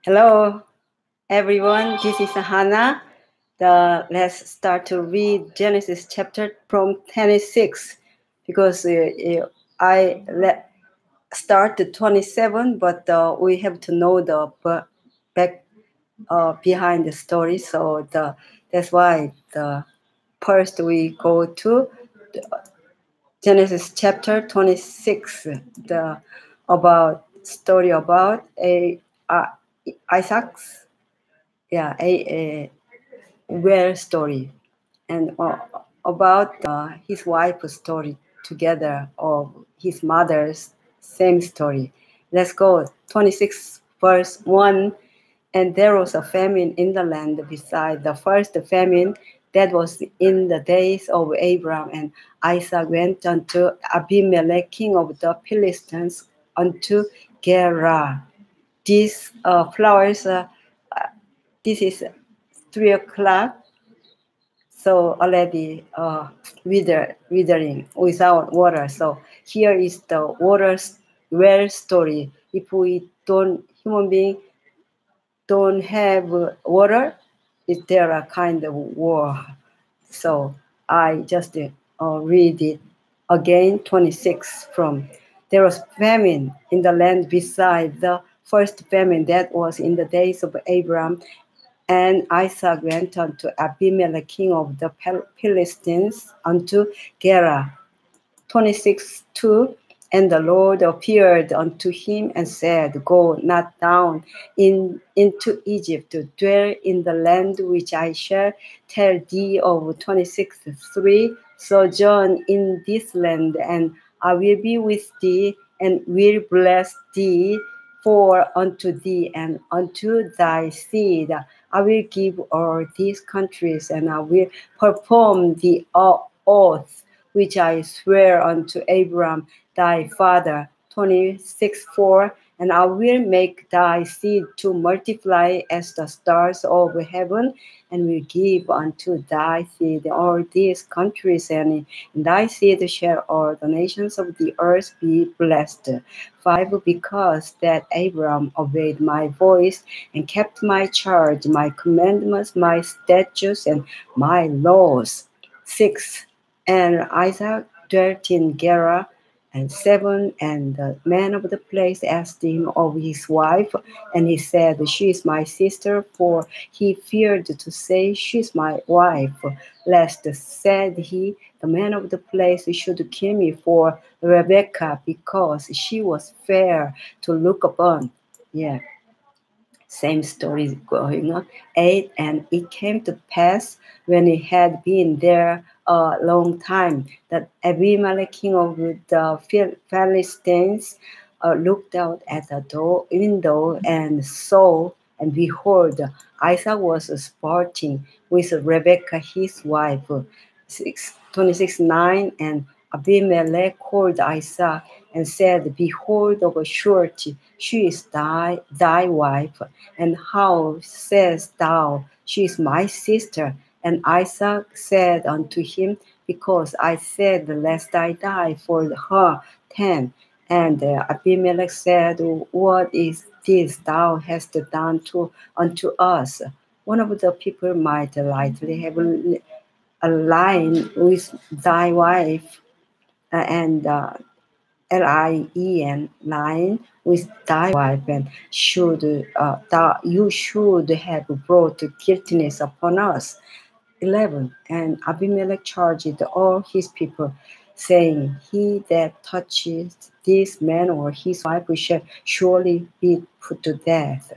Hello, everyone. This is Hannah. Let's start to read Genesis chapter from 26 because I start to 27, but we have to know the back behind the story. So that's why first we go to Genesis chapter 26, the about story about Isaac's a real story, and about his wife's story together, of his mother's same story. Let's go 26 verse 1. And there was a famine in the land beside the first famine that was in the days of Abraham. And Isaac went unto Abimelech, king of the Philistines, unto Gerar. These flowers, this is 3 o'clock, so already withering without water. So here is the water well story. If we don't, human being don't have water, is there a kind of war? So I just read it again, 26 from. There was famine in the land beside the first famine that was in the days of Abraham. And Isaac went unto Abimelech, king of the Philistines, unto Gerar. 26:2. And the Lord appeared unto him and said, Go not down into Egypt to dwell in the land which I shall tell thee of. 26:3. Sojourn in this land, and I will be with thee, and will bless thee. For unto thee and unto thy seed I will give all these countries, and I will perform the oath which I swear unto Abraham thy father. 26:4. And I will make thy seed to multiply as the stars of heaven, and will give unto thy seed all these countries, and in thy seed shall all the nations of the earth be blessed. 5. Because that Abraham obeyed my voice and kept my charge, my commandments, my statutes, and my laws. 6. And Isaac dwelt in Gerar. And 7. And the man of the place asked him of his wife, and he said, She is my sister, for he feared to say, She is my wife, lest, said he, the man of the place should kill me for Rebekah, because she was fair to look upon. Yeah. Same story going on. 8. And it came to pass, when he had been there a long time, that Abimelech, king of the Philistines, looked out at the window and saw, and behold, Isaac was sporting with Rebekah his wife. 26:9. And Abimelech called Isaac and said, Behold, of a surety, she is thy wife. And how sayest thou, She is my sister? And Isaac said unto him, Because I said, Lest I die for her. 10. And Abimelech said, What is this thou hast done unto us? One of the people might lightly have a line with thy wife, and LIEN, line with thy wife, and you should have brought guiltiness upon us. 11. And Abimelech charged all his people, saying, He that touches this man or his wife shall surely be put to death.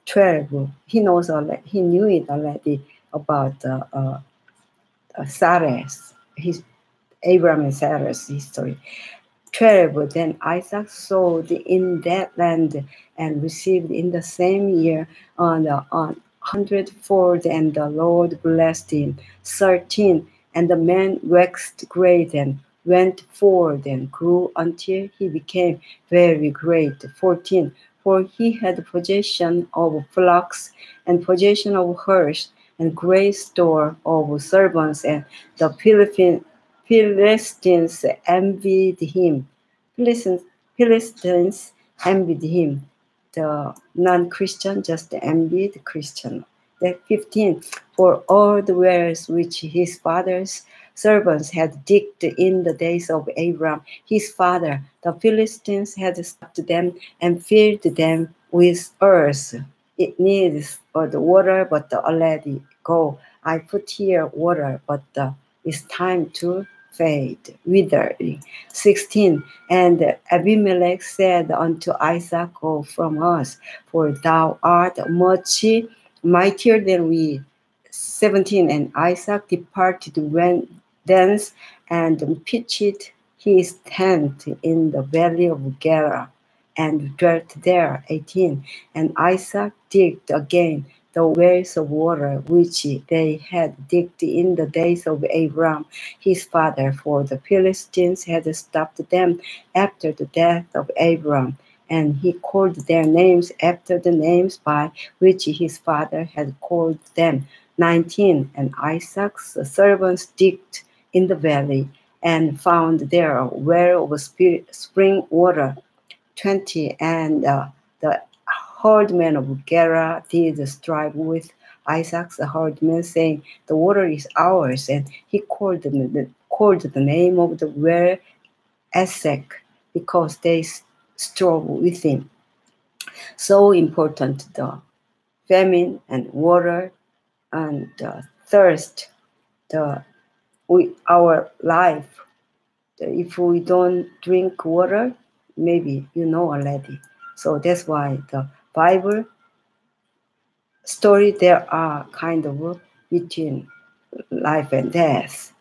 12. He knew it already about Sarah's, Abraham and Sarah's history. 12. Then Isaac sowed in that land and received in the same year on 100-fold, and the Lord blessed him. 13. And the man waxed great and went forth and grew until he became very great. 14. For he had possession of flocks and possession of herds and great store of servants, and the Philistines envied him. Philistines envied him. the non-Christian just envy the Christian. That 15, for all the wells which his father's servants had digged in the days of Abraham, his father, the Philistines had stopped them and filled them with earth. It needs the water, but already go. I put here water, but it's time to fade, wither. 16, and Abimelech said unto Isaac, go from us, for thou art much mightier than we. 17, and Isaac departed thence and pitched his tent in the valley of Gerar and dwelt there. 18, and Isaac digged again the wells of water which they had digged in the days of Abraham his father, for the Philistines had stopped them after the death of Abraham. And he called their names after the names by which his father had called them. 19, and Isaac's servants digged in the valley and found there a well of spring water. 20, and the herdmen of Gerar did strive with Isaac's herdmen, saying, the water is ours. And he called the name of the well Esek, because they strove with him. So important, the famine and water and thirst, our life. If we don't drink water, maybe you know already. So that's why the Bible story, there are kind of between life and death.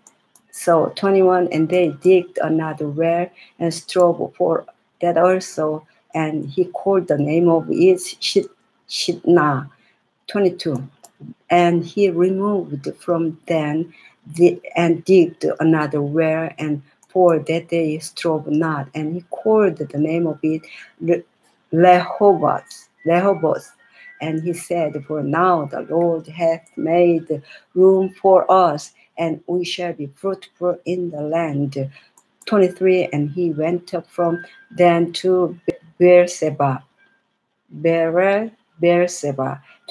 So 21, and they digged another well and strove for that also, and he called the name of it Shitna. 22, and he removed from them and digged another well, and for that they strove not, and he called the name of it Rehoboth. And he said, for now the Lord hath made room for us, and we shall be fruitful in the land. 23, and he went up from then to Beersheba.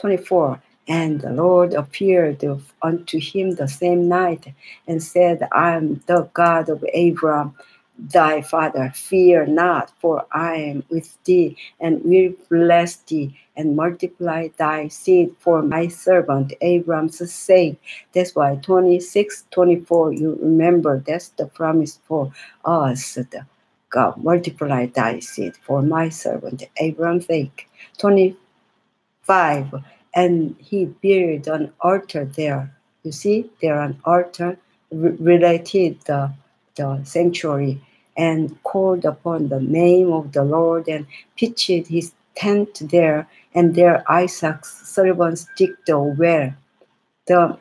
24, and the Lord appeared unto him the same night and said, I am the God of Abraham thy father. Fear not, for I am with thee, and will bless thee, and multiply thy seed for my servant Abraham's sake. That's why 26, 24, you remember, that's the promise for us. God, multiply thy seed for my servant Abraham's sake. 25, and he built an altar there. You see, there an altar related the sanctuary, and called upon the name of the Lord, and pitched his tent there, and there Isaac's servants digged a well. The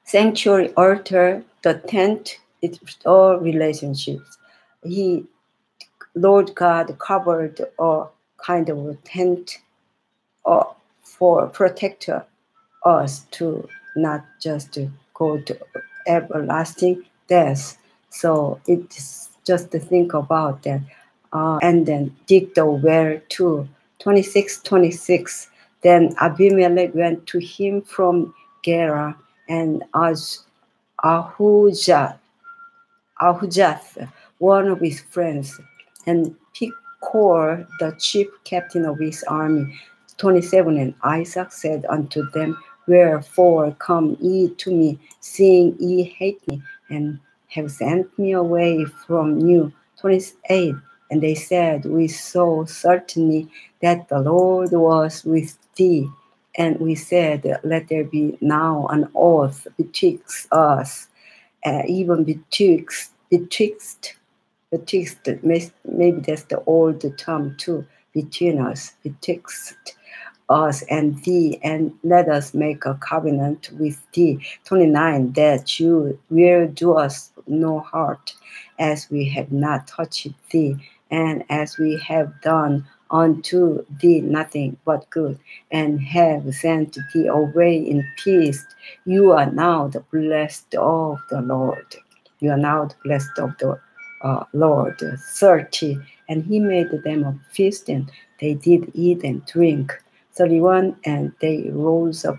sanctuary altar, the tent, it's all relationships. Lord God covered a kind of a tent for protect us to not just to go to everlasting death. So it's just to think about that. And then dig the well too. 26. Then Abimelech went to him from Gerar, and as Ahujath, one of his friends, and Pichor, the chief captain of his army. 27, and Isaac said unto them, wherefore come ye to me, seeing ye hate me, and have sent me away from you? 28, and they said, we saw certainly that the Lord was with thee. And we said, let there be now an oath betwixt us, even betwixt, maybe that's the old term too, between us, betwixt us and thee, and let us make a covenant with thee. 29, that you will do us no hurt, as we have not touched thee, and as we have done unto thee nothing but good, and have sent thee away in peace. You are now the blessed of the Lord. You are now the blessed of the Lord 30, and he made them a feast, and they did eat and drink. 31, and they rose up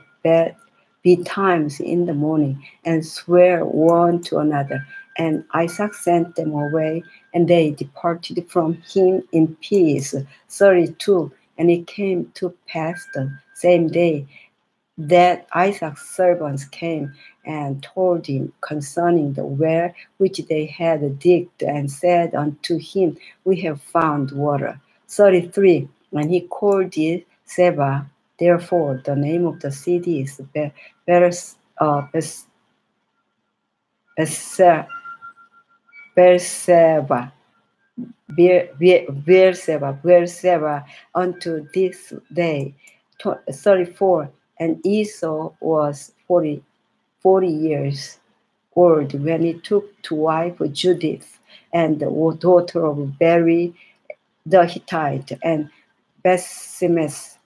betimes in the morning and swear one to another. And Isaac sent them away, and they departed from him in peace. 32, and it came to pass the same day that Isaac's servants came and told him concerning the well which they had digged, and said unto him, We have found water. 33, and he called it Seba. Therefore, the name of the city is Beerseba. Beerseba unto this day. 34, and Esau was 40 years old when he took to wife Judith, and the daughter of Beri the Hittite, and Bethsemes,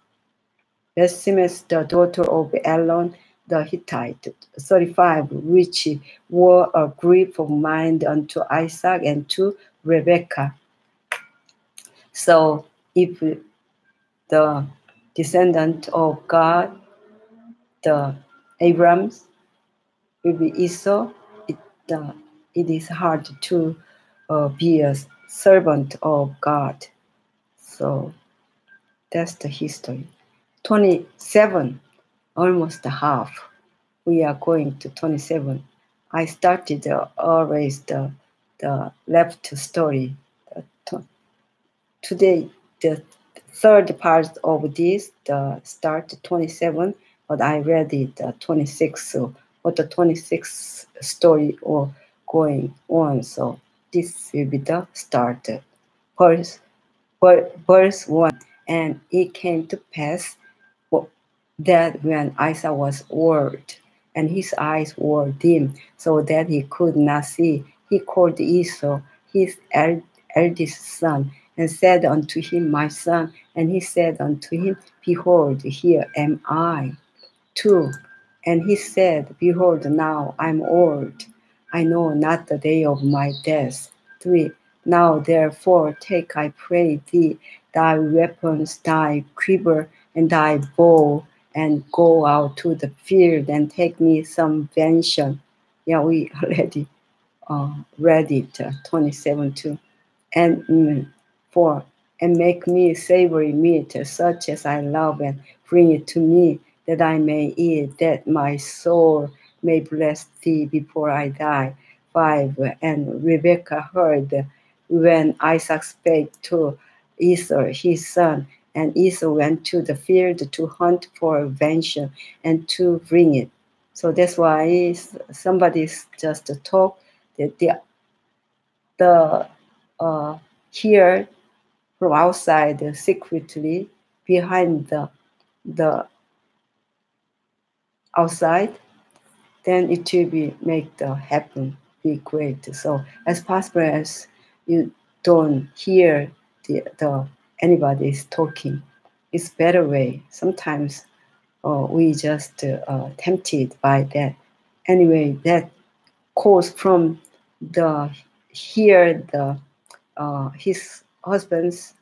the daughter of Elon the Hittite. 35, which were a grief of mind unto Isaac and to Rebekah. So if the descendant of God, the Abrams, will be Esau, it is hard to be a servant of God. So that's the history. 27, almost half. We are going to 27. I started always the left story. Today, the third part of this, the start 27, but I read it 26. So, what the 26th story or going on. So, this will be the start. Verse 1. And it came to pass that when Isaac was old, and his eyes were dim, so that he could not see, he called Esau, his eldest son, and said unto him, My son. And he said unto him, Behold, here am I. 2. And he said, Behold, now I am old, I know not the day of my death. 3. Now therefore take, I pray thee, thy weapons, thy quiver, and thy bow, and go out to the field, and take me some venison. Yeah, we already read it, 27 too. And 4, and make me savory meat, such as I love, and bring it to me, that I may eat, that my soul may bless thee before I die. 5, and Rebekah heard when Isaac spake to Esau his son, and Esau went to the field to hunt for venison and to bring it. So that's why somebody's just talk that the here from outside secretly behind the outside, then it will be make the happen be great. So as possible as you don't hear the anybody is talking, it's better way. Sometimes we just tempted by that. Anyway, that calls from the hear the his husband's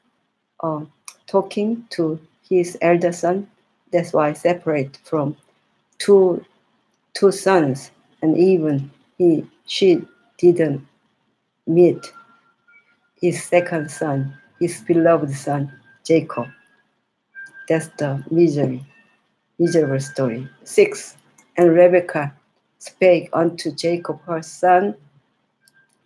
talking to his elder son. That's why separate from two sons, and even she didn't meet his second son, his beloved son Jacob. That's the miserable story. 6, and Rebekah spake unto Jacob her son,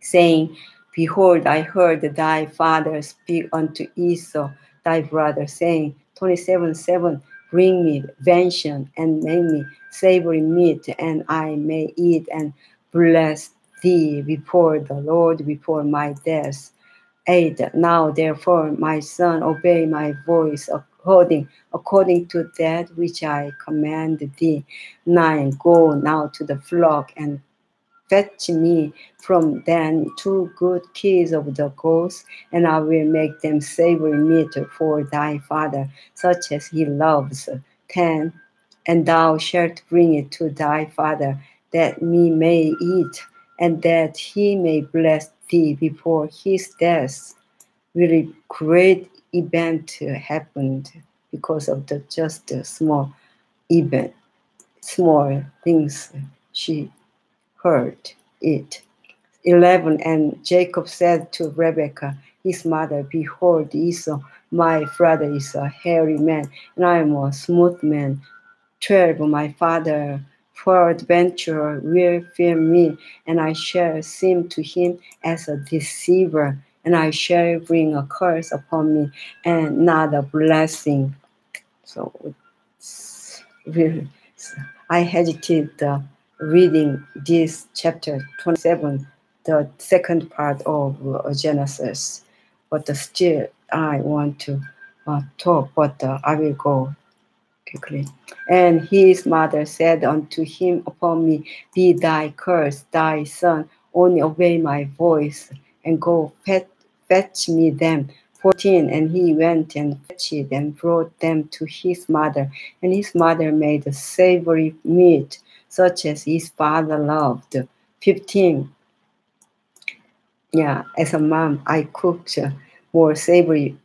saying, Behold, I heard thy father speak unto Esau thy brother, saying, 27:7, bring me venison, and make me savory meat, and I may eat and bless thee before the Lord before my death. 8, now therefore, my son, obey my voice according to that which I command thee. 9, go now to the flock, and fetch me from them 2 good kids of the goats, and I will make them savory meat for thy father, such as he loves. 10, and thou shalt bring it to thy father, that me may eat, and that he may bless thee before his death. Really great event happened because of the just small event, small things she heard it. 11. And Jacob said to Rebekah, his mother, behold, Esau, my brother, is a hairy man, and I am a smooth man. 12. My father, peradventure, will fear me, and I shall seem to him as a deceiver, and I shall bring a curse upon me, and not a blessing. So it's really, I hesitate reading this chapter 27, the second part of Genesis, but still I want to talk, but I will go quickly. And his mother said unto him, upon me be thy curse, thy son, only obey my voice, and go fetch me them. 14. And he went and fetched and brought them to his mother, and his mother made a savory meat, such as his father loved. 15. Yeah, as a mom, I cooked more savory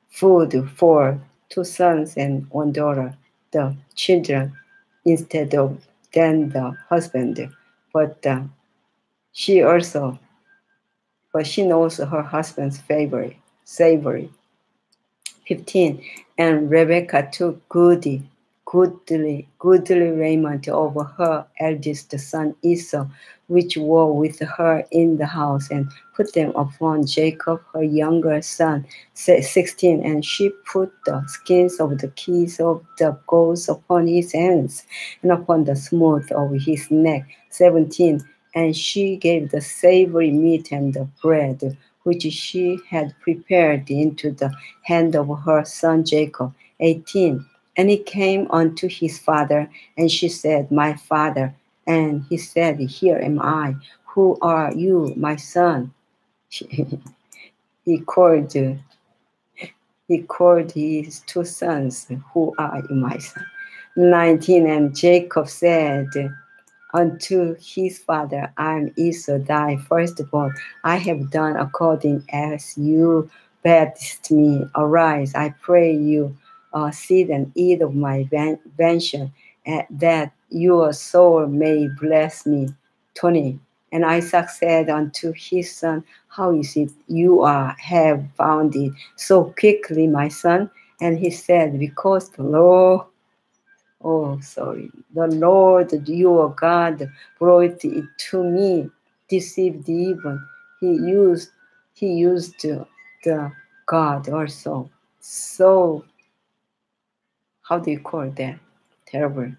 food for 2 sons and 1 daughter, the children, instead of than the husband. But she also, but she knows her husband's favorite, savory. 15. And Rebekah took goodly raiment over her eldest son Esau, which were with her in the house, and put them upon Jacob her younger son. 16. And she put the skins of the keys of the goats upon his hands, and upon the smooth of his neck. 17. And she gave the savory meat and the bread, which she had prepared, into the hand of her son Jacob. 18. And he came unto his father, and she said, my father. And he said, here am I. Who are you, my son? He called his 2 sons, who are you, my son? 19. And Jacob said unto his father, I am Esau, thy firstborn. I have done according as you badest me. Arise, I pray you, sit and eat of my venison, that your soul may bless me. 20. And Isaac said unto his son, how is it you have found it so quickly, my son? And he said, because the Lord, the Lord your God brought it to me, deceived even. He used the God also. So, how do you call that? Terrible.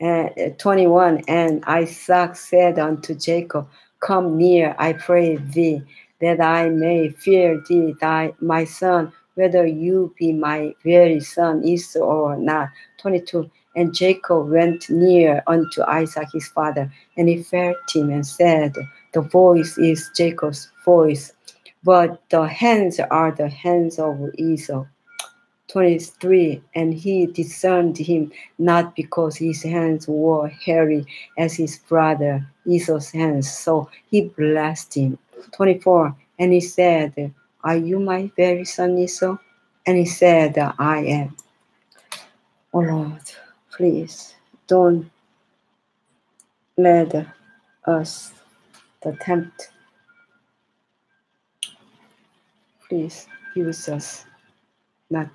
21. And Isaac said unto Jacob, come near, I pray thee, that I may fear thee, my son, whether you be my very son Esau or not. 22. And Jacob went near unto Isaac his father, and he felt him and said, the voice is Jacob's voice, but the hands are the hands of Esau. 23. And he discerned him not, because his hands were hairy as his brother Esau's hands, so he blessed him. 24. And he said, are you my very son Esau? And he said, I am. Oh Lord, please don't let us tempt. Please use us not.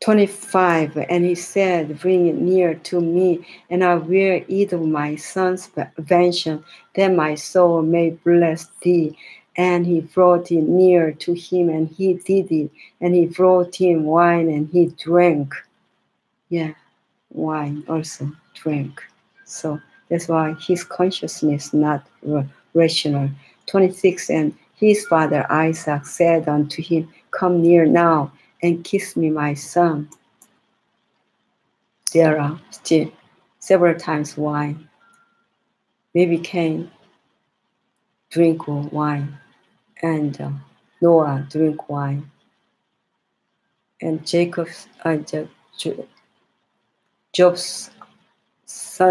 25. And he said, bring it near to me, and I will eat of my son's venison, that my soul may bless thee. And he brought it near to him, and he did it. And he brought him wine, and he drank. Yeah, wine also drank. So that's why his consciousness not rational. 26. And his father Isaac said unto him, come near now, and kiss me, my son. There are still several times wine. Maybe Cain drink wine, and Noah drink wine, and Job's sons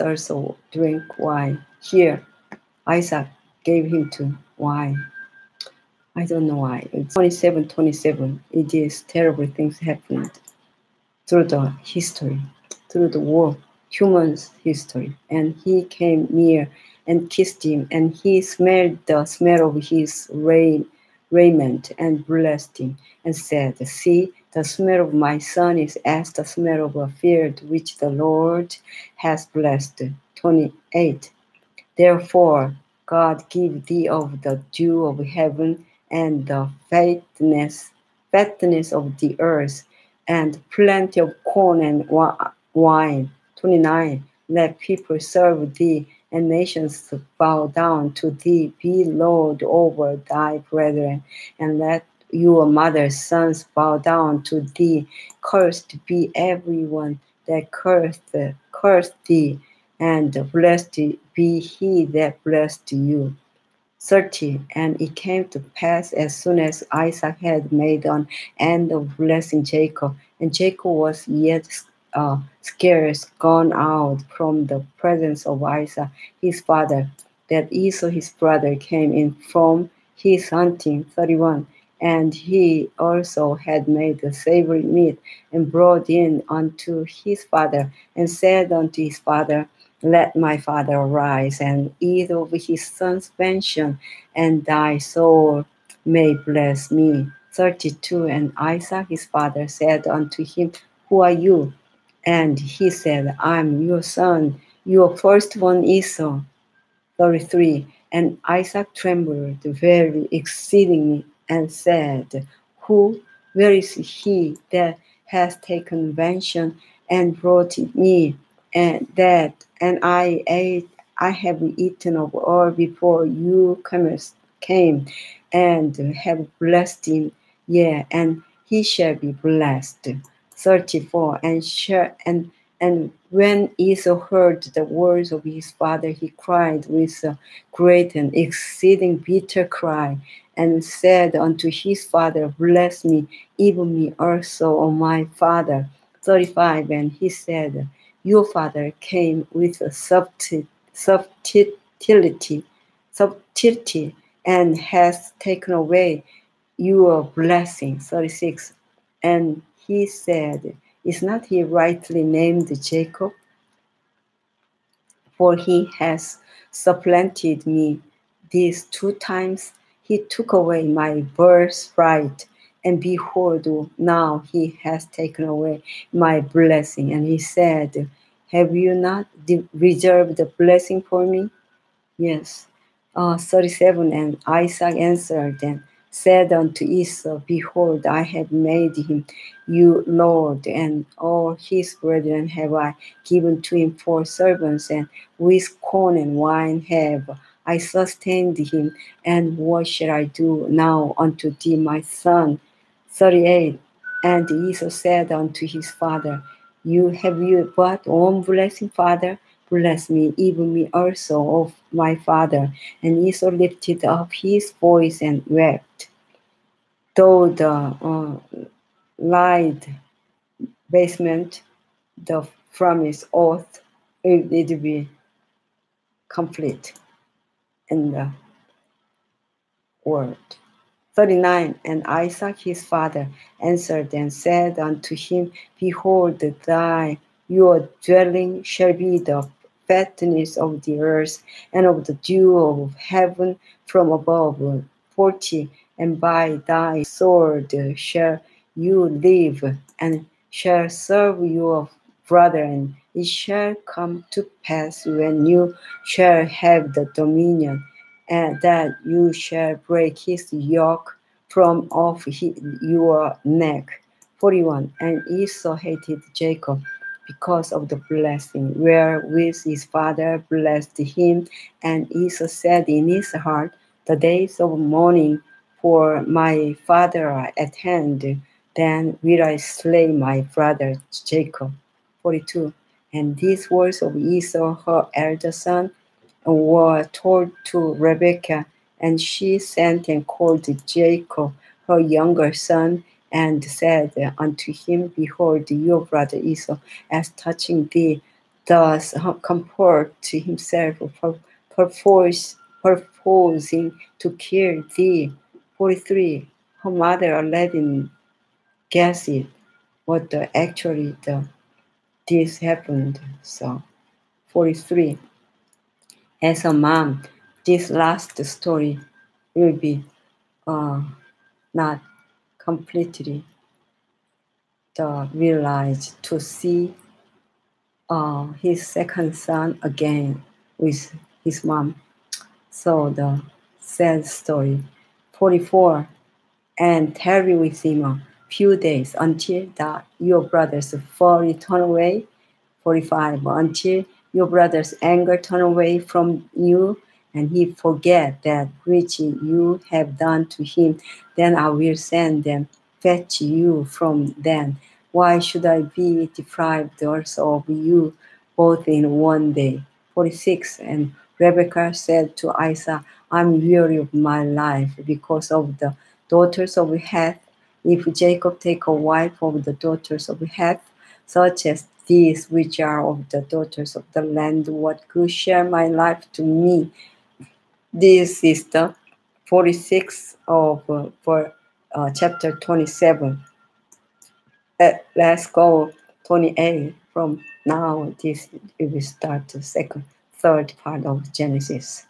also drink wine. Here, Isaac gave him to wine. I don't know why. It's 27:27. It is terrible things happened through the history, through the world, human's history. And he came near and kissed him, and he smelled the smell of his raiment and blessed him, and said, "See, the smell of my son is as the smell of a field which the Lord has blessed." 28. Therefore, God give thee of the dew of heaven and the fatness of the earth, and plenty of corn and wine. 29. Let people serve thee, and nations bow down to thee. Be Lord over thy brethren, and let your mother's sons bow down to thee. Cursed be everyone that cursed thee, and blessed be he that blessed you. 30. And it came to pass, as soon as Isaac had made an end of blessing Jacob, and Jacob was yet scarce gone out from the presence of Isaac his father, that Esau his brother came in from his hunting. 31. And he also had made the savory meat, and brought in unto his father, and said unto his father, Let my father arise, and eat of his son's pension, and thy soul may bless me. 32. And Isaac his father said unto him, Who are you? And he said, I am your son, your firstborn Esau. 33. And Isaac trembled very exceedingly, and said, where is he that has taken vengeance and brought it me? And I have eaten of all before you came, and have blessed him. Yea, and he shall be blessed. 34. And when Esau heard the words of his father, he cried with a great and exceeding bitter cry, and said unto his father, Bless me, even me also, O my father. 35. And he said, Your father came with a subtlety, and has taken away your blessing. 36. And he said, Is not he rightly named Jacob? For he has supplanted me these 2 times. He took away my birthright, and behold, now he has taken away my blessing. And he said, Have you not reserved the blessing for me? Yes. 37. And Isaac answered and said unto Esau, Behold, I have made him you Lord, and all his brethren have I given to him for servants, and with corn and wine have I sustained him. And what shall I do now unto thee, my son? 38. And Esau said unto his father, Have you but one blessing, father? Bless me, even me also, of my father. And Esau lifted up his voice and wept. Though the lied basement, the promise oath, it will be complete in the word. 39. And Isaac his father answered and said unto him, Behold, your dwelling shall be the fatness of the earth, and of the dew of heaven from above. 40. And by thy sword shall you live, and shall serve your brother, and it shall come to pass when you shall have the dominion, and that you shall break his yoke from off your neck. 41. And Esau hated Jacob because of the blessing wherewith his father blessed him. And Esau said in his heart, The days of mourning for my father are at hand. Then will I slay my brother Jacob. 42. And these words of Esau, her elder son, were told to Rebekah, and she sent and called Jacob, her younger son, and said unto him, Behold, your brother Esau, as touching thee, does comport to himself purposing to kill thee. 43. Her mother Aladdin guessed what actually this happened. So 43. As a mom, this last story will be not completely realized to see his second son again with his mom. So the sad story. 44. And tarry with him a few days until that your brother's fall return away. 45. Until your brother's anger turn away from you and he forget that which you have done to him, then I will send them fetch you from them. Why should I be deprived also of you both in one day? 46. And Rebekah said to Isaac, I'm weary of my life because of the daughters of Heth. If Jacob take a wife of the daughters of Heth, such as these which are of the daughters of the land, what good share my life to me? This is the 46 of for chapter 27. Let's go 28 from now. This we will start the third part of Genesis.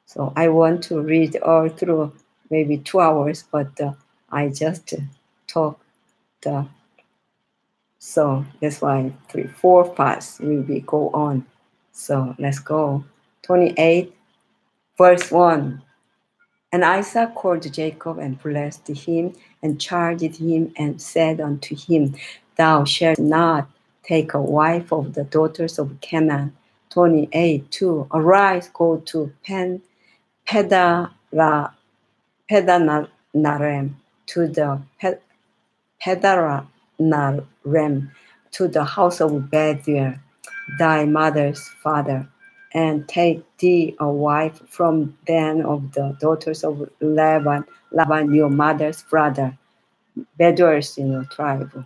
So I want to read all through maybe 2 hours, but I just talk the. So that's why 3, 4 parts will be go on. So let's go. 28, verse 1. And Isaac called Jacob and blessed him and charged him and said unto him, Thou shalt not take a wife of the daughters of Canaan. 28, 2. Arise, go to Pedanaram, to the Pedanaram, to the house of Bethuel, thy mother's father, and take thee a wife from them of the daughters of Laban, your mother's brother, Bethuel's tribe,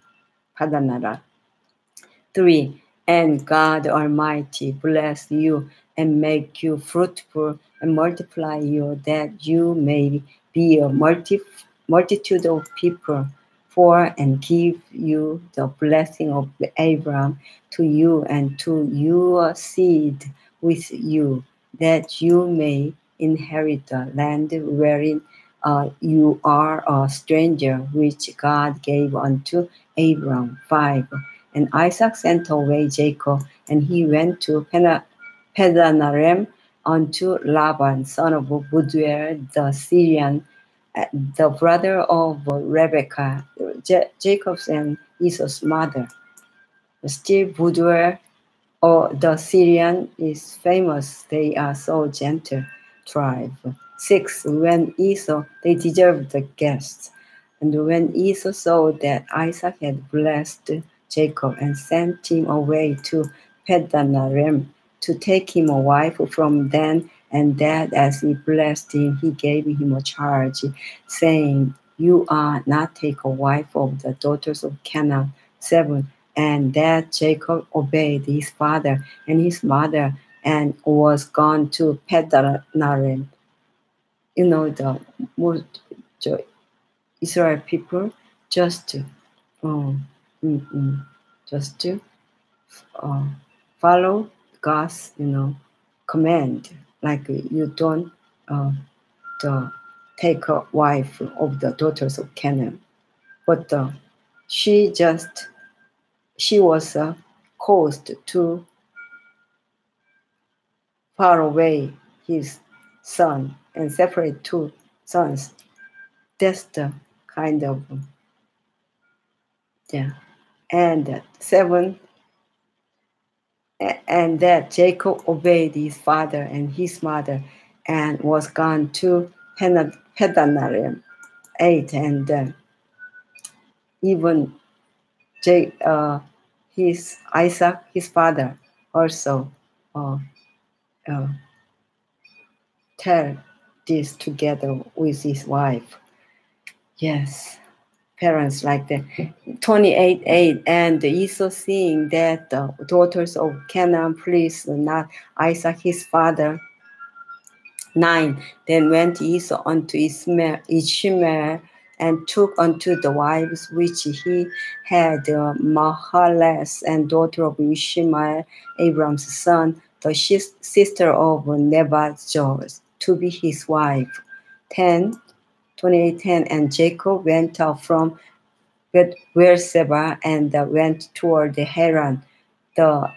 Padanaram. 3. And God Almighty bless you and make you fruitful and multiply you, that you may be a multitude of people. 4. And give you the blessing of Abraham to you and to your seed with you, that you may inherit the land wherein you are a stranger, which God gave unto Abraham. 5. And Isaac sent away Jacob, and he went to Padanaram unto Laban, son of Bethuel the Syrian, the brother of Rebekah, Jacob's and Esau's mother. Still Bethuel or the Syrian is famous. They are so gentle tribe. 6. When Esau, they deserved the guests. And when Esau saw that Isaac had blessed Jacob and sent him away to Padanaram to take him a wife from them, and that as he blessed him, he gave him a charge, saying, You are not take a wife of the daughters of Canaan. 7. And that Jacob obeyed his father and his mother and was gone to Padanaram. The Israel people just just to follow God's command, like you don't take a wife of the daughters of Canaan, but she was caused to far away his son and separate 2 sons. That's the kind of And 7. And that Jacob obeyed his father and his mother and was gone to Padanaram. 8. And even his Isaac, his father, also tell this together with his wife. Yes, parents like that. 28:8. And Esau, seeing that the daughters of Canaan pleased not Isaac his father, 9. Then went Esau unto Ishmael, and took unto the wives which he had Mahalas, and daughter of Ishmael, Abraham's son, the sister of Nebat, to be his wife. 10, 28:10. And Jacob went out from Beersheba and went toward the Haran. The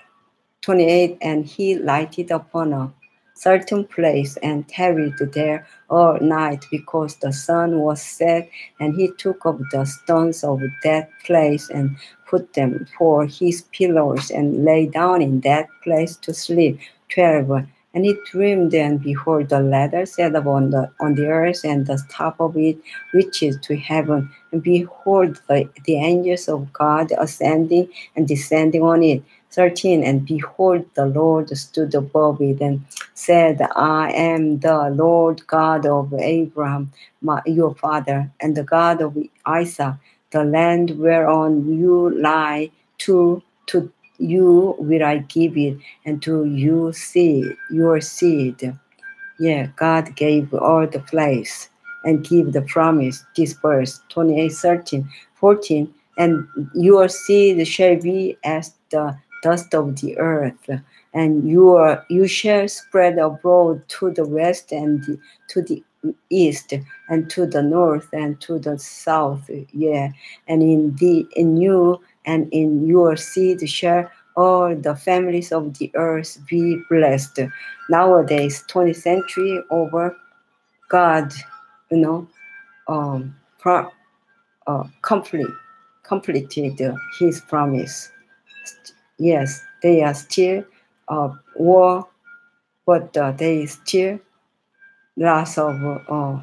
28. And he lighted upon a certain place and tarried there all night, because the sun was set. And he took up the stones of that place and put them for his pillows, and lay down in that place to sleep. 12. And he dreamed, and behold, the ladder set up on the earth, and the top of it reaches to heaven. And behold, the angels of God ascending and descending on it. 13. And behold, the Lord stood above it, and said, I am the Lord God of Abraham, your father, and the God of Isaac. The land whereon you lie, to you will I give it, and to your seed. Yeah, God gave all the place and give the promise. This verse 28, 13, 14. And your seed shall be as the dust of the earth, and you shall spread abroad to the west, and to the east, and to the north, and to the south. Yeah, and in you and in your seed shall all the families of the earth be blessed. Nowadays, 20th century over, God, you know, pro, completed his promise. Yes, they are still war, but they still lots of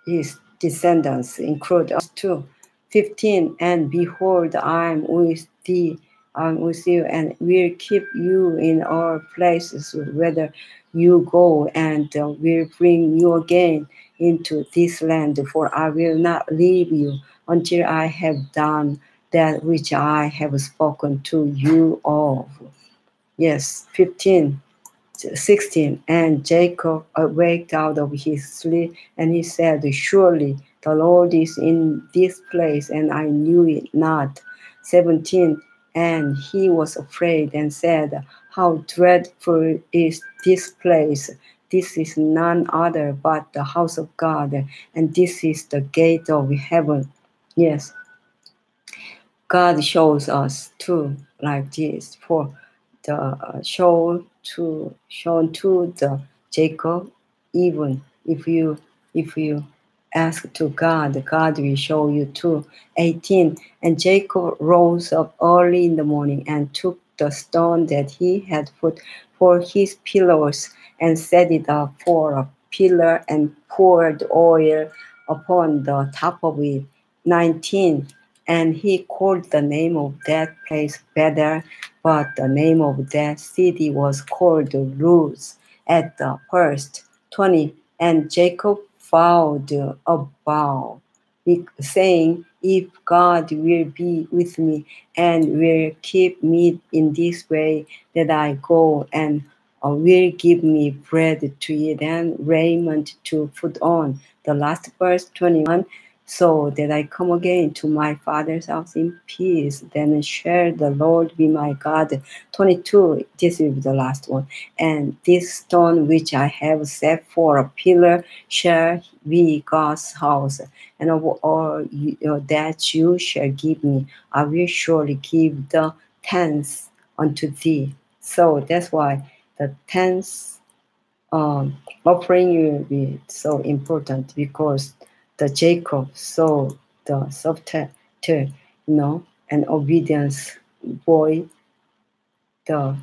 his descendants, include us too. 15. And behold, I am with thee, I'm with you, and will keep you in all places whither you go, and will bring you again into this land, for I will not leave you until I have done that which I have spoken to you of. Yes, 15. 16. And Jacob awaked out of his sleep, and he said, surely the Lord is in this place, and I knew it not. 17. And he was afraid and said, how dreadful is this place! This is none other but the house of God, and this is the gate of heaven. Yes, God shows us too like this. For the shown to the Jacob, even if you ask to God, God will show you too. 18. And Jacob rose up early in the morning and took the stone that he had put for his pillows and set it up for a pillar, and poured oil upon the top of it. 19. And he called the name of that place Bethel, but the name of that city was called Luz at the first. 20. And Jacob vowed a vow, saying, if God will be with me and will keep me in this way that I go, and will give me bread to eat and raiment to put on. The last verse, 21. So that I come again to my father's house in peace, then shall the Lord be my God. 22, this is the last one. And this stone which I have set for a pillar shall be God's house, and of all that you shall give me, I will surely give the tenth unto thee. So that's why the tenth offering will be so important, because the Jacob saw the subtle, and obedience boy, the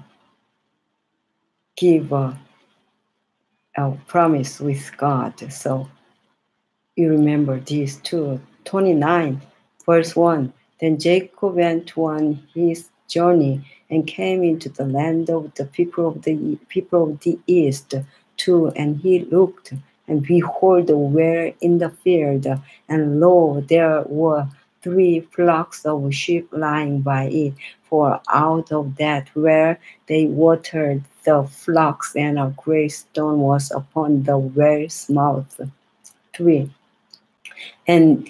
give a promise with God. So you remember these two. 29, verse 1. Then Jacob went on his journey and came into the land of the people of the east too, and he looked, and behold, were in the field, and lo, there were 3 flocks of sheep lying by it, for out of that where they watered the flocks, and a great stone was upon the well's mouth. 3. And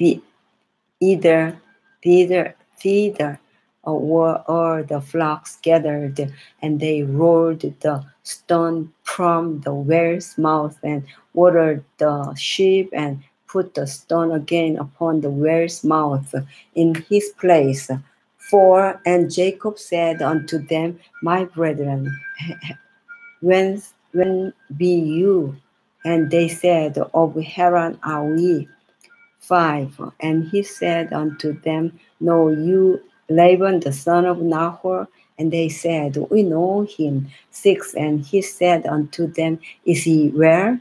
either thither or the flocks gathered, and they rolled the stone from the well's mouth, and watered the sheep, and put the stone again upon the well's mouth in his place. 4. And Jacob said unto them, My brethren, when be you? And they said, Of Haran are we. 5. And he said unto them, Know you Laban the son of Nahor? And they said, We know him. 6. And he said unto them, Is he where?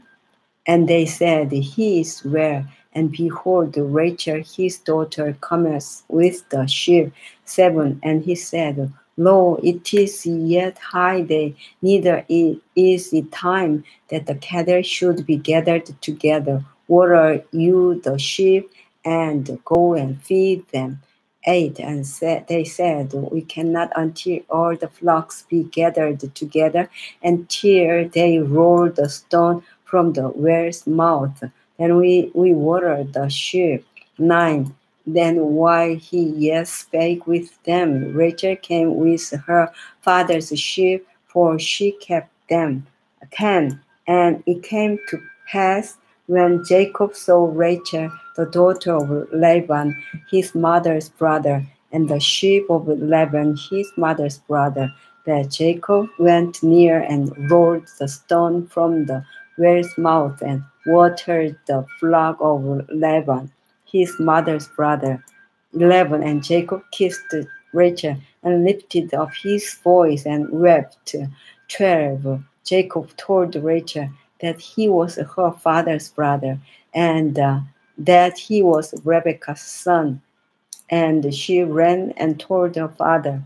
And they said, He is where? And behold, Rachel his daughter cometh with the sheep. 7. And he said, Lo, it is yet high day, neither is it time that the cattle should be gathered together. Water you the sheep, and go and feed them. 8. And they said, We cannot until all the flocks be gathered together, until they roll the stone from the well's mouth. Then we water the sheep. 9. Then while he yet spake with them, Rachel came with her father's sheep, for she kept them. 10. And it came to pass, when Jacob saw Rachel, the daughter of Laban, his mother's brother, and the sheep of Laban, his mother's brother, that Jacob went near and rolled the stone from the well's mouth, and watered the flock of Laban, his mother's brother. 11. And Jacob kissed Rachel, and lifted up his voice, and wept. 12. Jacob told Rachel that he was her father's brother, and that he was Rebekah's son. And she ran and told her father.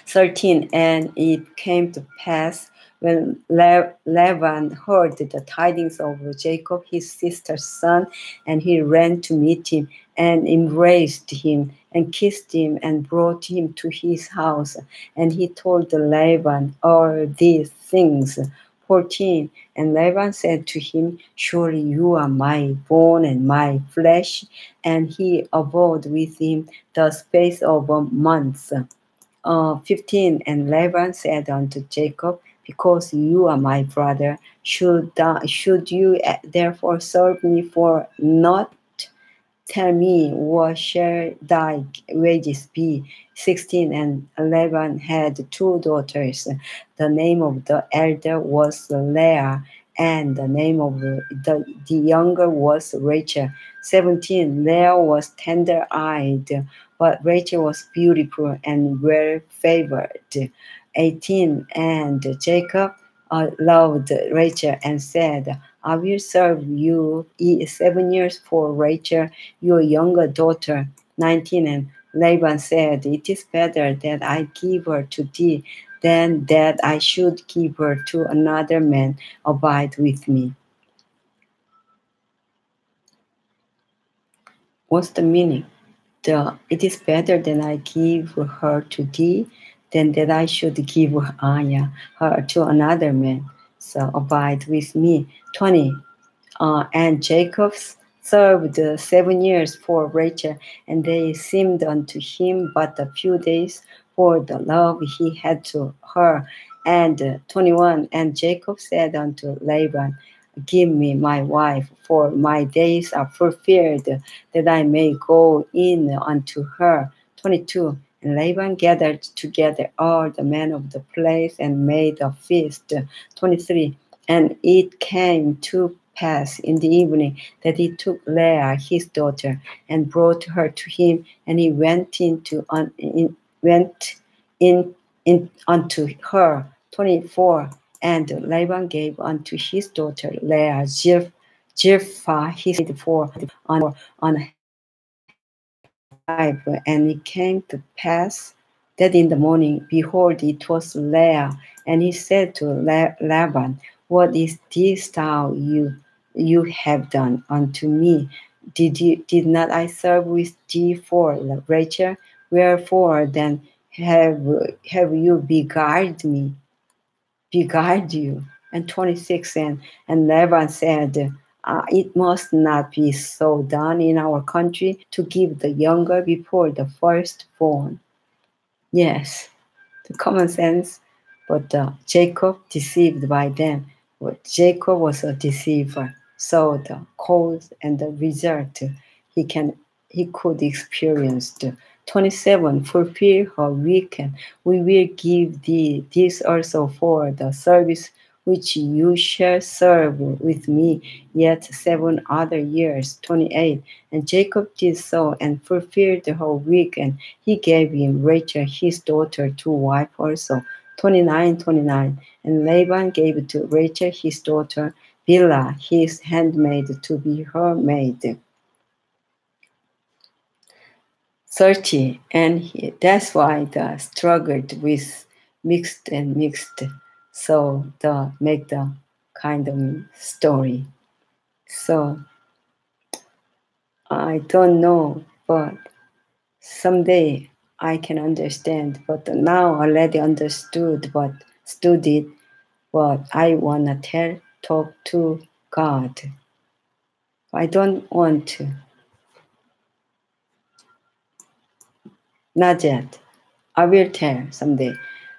13. And it came to pass, when Laban heard the tidings of Jacob his sister's son, and he ran to meet him, and embraced him, and kissed him, and brought him to his house. And he told Laban all these things. 14. And Laban said to him, Surely you are my bone and my flesh. And he abode with him the space of a month. 15. And Laban said unto Jacob, Because you are my brother, should you therefore serve me for naught? Tell me, what shall thy wages be? 16. And Laban had 2 daughters. The name of the elder was Leah, and the name of the younger was Rachel. 17. Leah was tender-eyed, but Rachel was beautiful and well-favored. 18. And Jacob loved Rachel, and said, I will serve you 7 years for Rachel, your younger daughter. 19. And Laban said, It is better that I give her to thee, than that I should give her to another man. Abide with me. What's the meaning? It is better that I give her to thee, than that I should give her to another man. So abide with me. 20. And Jacob served 7 years for Rachel, and they seemed unto him but a few days, for the love he had to her. And 21. And Jacob said unto Laban, Give me my wife, for my days are fulfilled, that I may go in unto her. 22. And Laban gathered together all the men of the place, and made a feast. 23. And it came to pass in the evening, that he took Leah his daughter, and brought her to him, and he went in unto her. 24. And Laban gave unto his daughter Leah Zilpah his for on wife. And it came to pass that in the morning, behold, it was Leah. And he said to Laban, What is this thou you have done unto me? Did not I serve with thee for Rachel? Wherefore then have you beguiled me? beguiled you. And 26, and Laban said, it must not be so done in our country to give the younger before the firstborn. Yes, the common sense, but Jacob deceived by them. But Jacob was a deceiver. So the cause and the result he can he could experience. 27, fulfill her weekend. We will give thee this also for the service which you shall serve with me yet 7 other years. 28. And Jacob did so and fulfilled her weekend. He gave him Rachel his daughter to wife also. 29. And Laban gave to Rachel his daughter Bilhah his handmaid to be her maid. 30. And that's why the struggled with mixed and mixed. So the make the kind of story. So I don't know, but someday I can understand. But now I already understood, but studied what I wanna talk to God. I don't want to. Not yet. I will tell someday.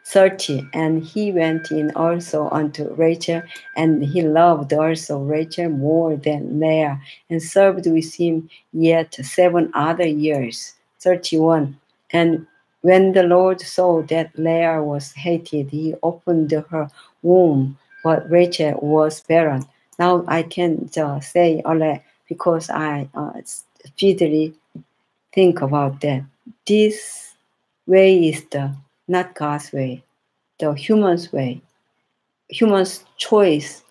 30. And he went in also unto Rachel, and he loved also Rachel more than Leah, and served with him yet 7 other years. 31. And when the Lord saw that Leah was hated, he opened her womb, but Rachel was barren. Now I can just say all because I speedily think about that. This way is the not God's way, the human's way, human's choice.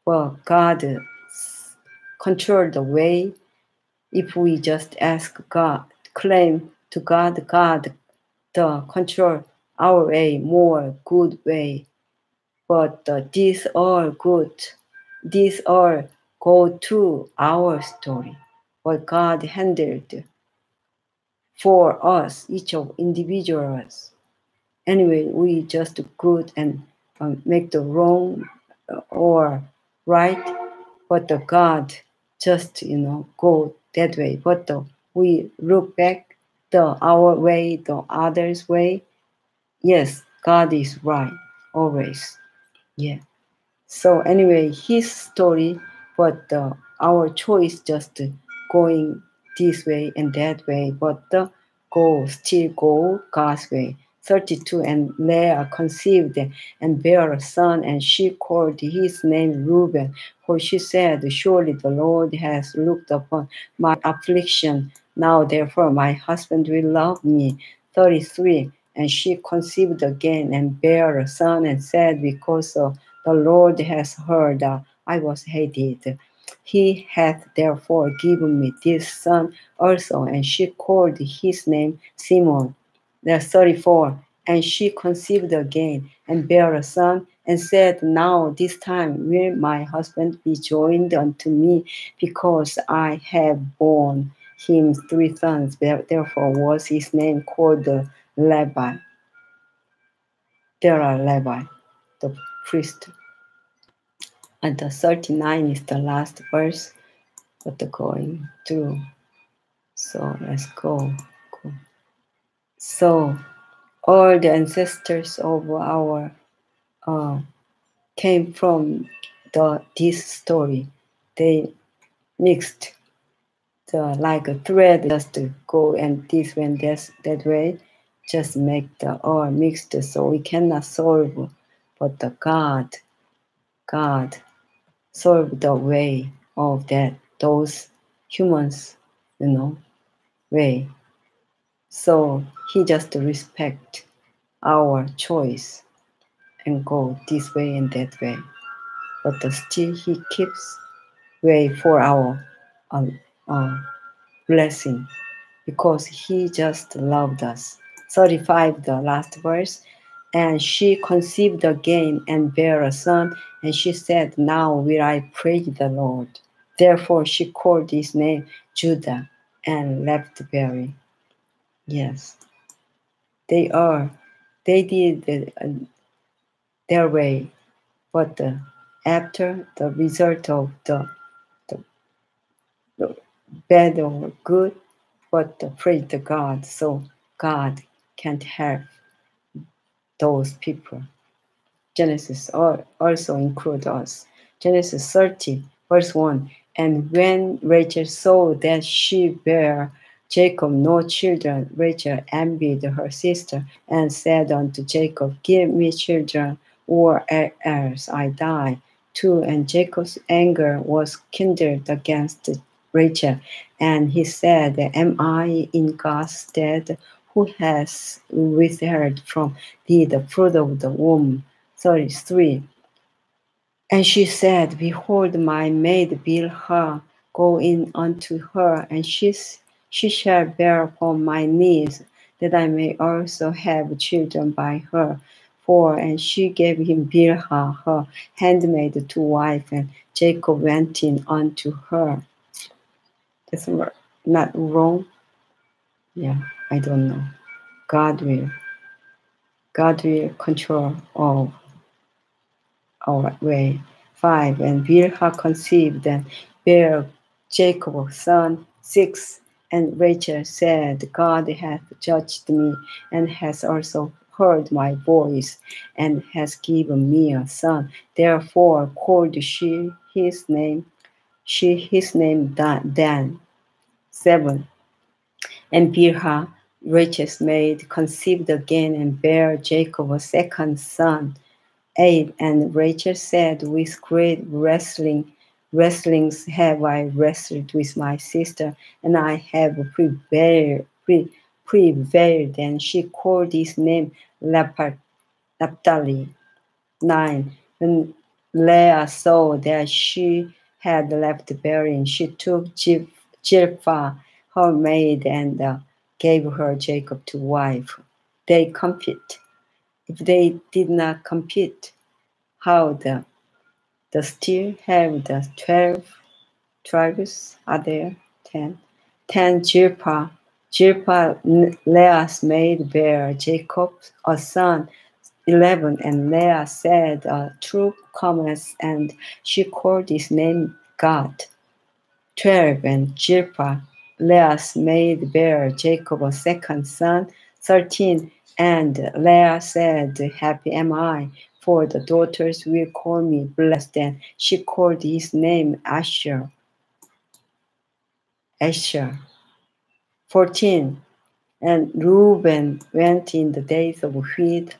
But God control the way. If we just ask God, claim to God, God the control our way, more good way. But these all good, these all go to our story. What God handled for us, each of individuals. Anyway, we just good and make the wrong or right, but the God just go that way. But we look back our way, the others' way. Yes, God is right always. Yeah. So anyway, his story, but our choice just going this way and that way, but still go God's way. 32. And Leah conceived and bare a son, and she called his name Reuben, for she said, surely the Lord has looked upon my affliction. Now therefore my husband will love me. 33. And she conceived again and bare a son, and said, because the Lord has heard that I was hated. He hath therefore given me this son also. And she called his name Simon. 34. And she conceived again and bare a son, and said, now this time will my husband be joined unto me, because I have borne him 3 sons. Therefore was his name called Levi. There are Levi, the priest. And the 39 is the last verse, but the going through. So let's go. So all the ancestors of our came from this story. They mixed like a thread, just to go and this way and that way, just make the all mixed, so we cannot solve. But the God solve the way of those humans, way. So he just respect our choice and go this way and that way. But still he keeps way for our blessing, because he just loved us. 35, the last verse. And she conceived again and bare a son, and she said, now will I praise the Lord. Therefore she called his name Judah and left bearing. Yes, they did their way, But after the result of the bad or good, but praise to God. So God can't help those people. Genesis also include us. Genesis 30, verse 1. And when Rachel saw that she bare Jacob no children, Rachel envied her sister and said unto Jacob, Give me children, or else I die. 2. And Jacob's anger was kindled against Rachel, and he said, Am I in God's stead, who has withheld from thee the fruit of the womb? 33. And she said, Behold, my maid Bilhah, go in unto her, and she shall bear upon my knees, that I may also have children by her. 4. And she gave him Bilhah, her handmaid, to wife, and Jacob went in unto her. That's not wrong. Yeah, I don't know. God will control all our way. 5. And Bilhah conceived and bare Jacob a son. 6. And Rachel said, God hath judged me, and has also heard my voice, and has given me a son. Therefore called his name Dan. 7. And Bilhah, Rachel's maid, conceived again and bare Jacob a second son. 8. And Rachel said, With great wrestlings have I wrestled with my sister, and I have prevailed. And she called his name Naphtali. 9. When Leah saw that she had left bearing, she took Zilpah, her maid, and gave her Jacob to wife. They compete. If they did not compete, how the still have the 12 tribes are there? 10. 10. Zilpah, Leah's maid, bare Jacob a son. 11. And Leah said, A troop cometh, and she called his name God. 12. And Zilpah, Leah's maid, bare Jacob a second son. 13. And Leah said, Happy am I, for the daughters will call me blessed. And she called his name Asher. 14. And Reuben went in the days of wheat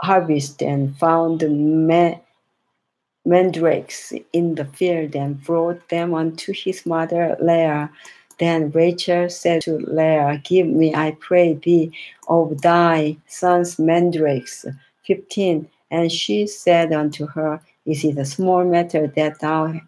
harvest and found mandrakes in the field, and brought them unto his mother Leah. Then Rachel said to Leah, Give me, I pray thee, of thy son's mandrakes. 15. And she said unto her, Is it a small matter that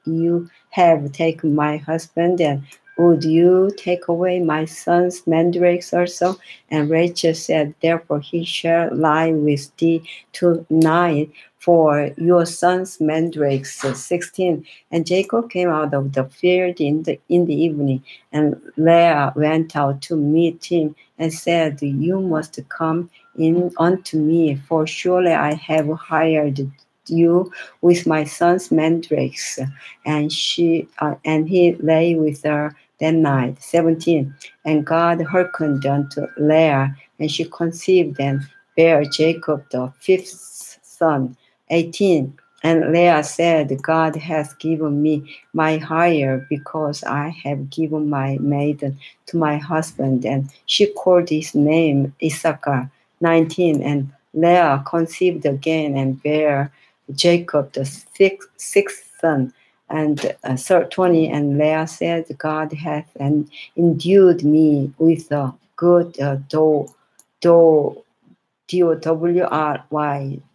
you have taken my husband, and would you take away my son's mandrakes also? And Rachel said, Therefore he shall lie with thee tonight, for your son's mandrakes. 16. And Jacob came out of the field in the evening, and Leah went out to meet him, and said, You must come in unto me, for surely I have hired you with my son's mandrakes. And he lay with her that night. 17. And God hearkened unto Leah, and she conceived and bare Jacob the fifth son. 18. And Leah said, God hath given me my hire, because I have given my maiden to my husband. And she called his name Issachar. 19. And Leah conceived again and bare Jacob the sixth son. And 20. And Leah said, God hath endued me with a good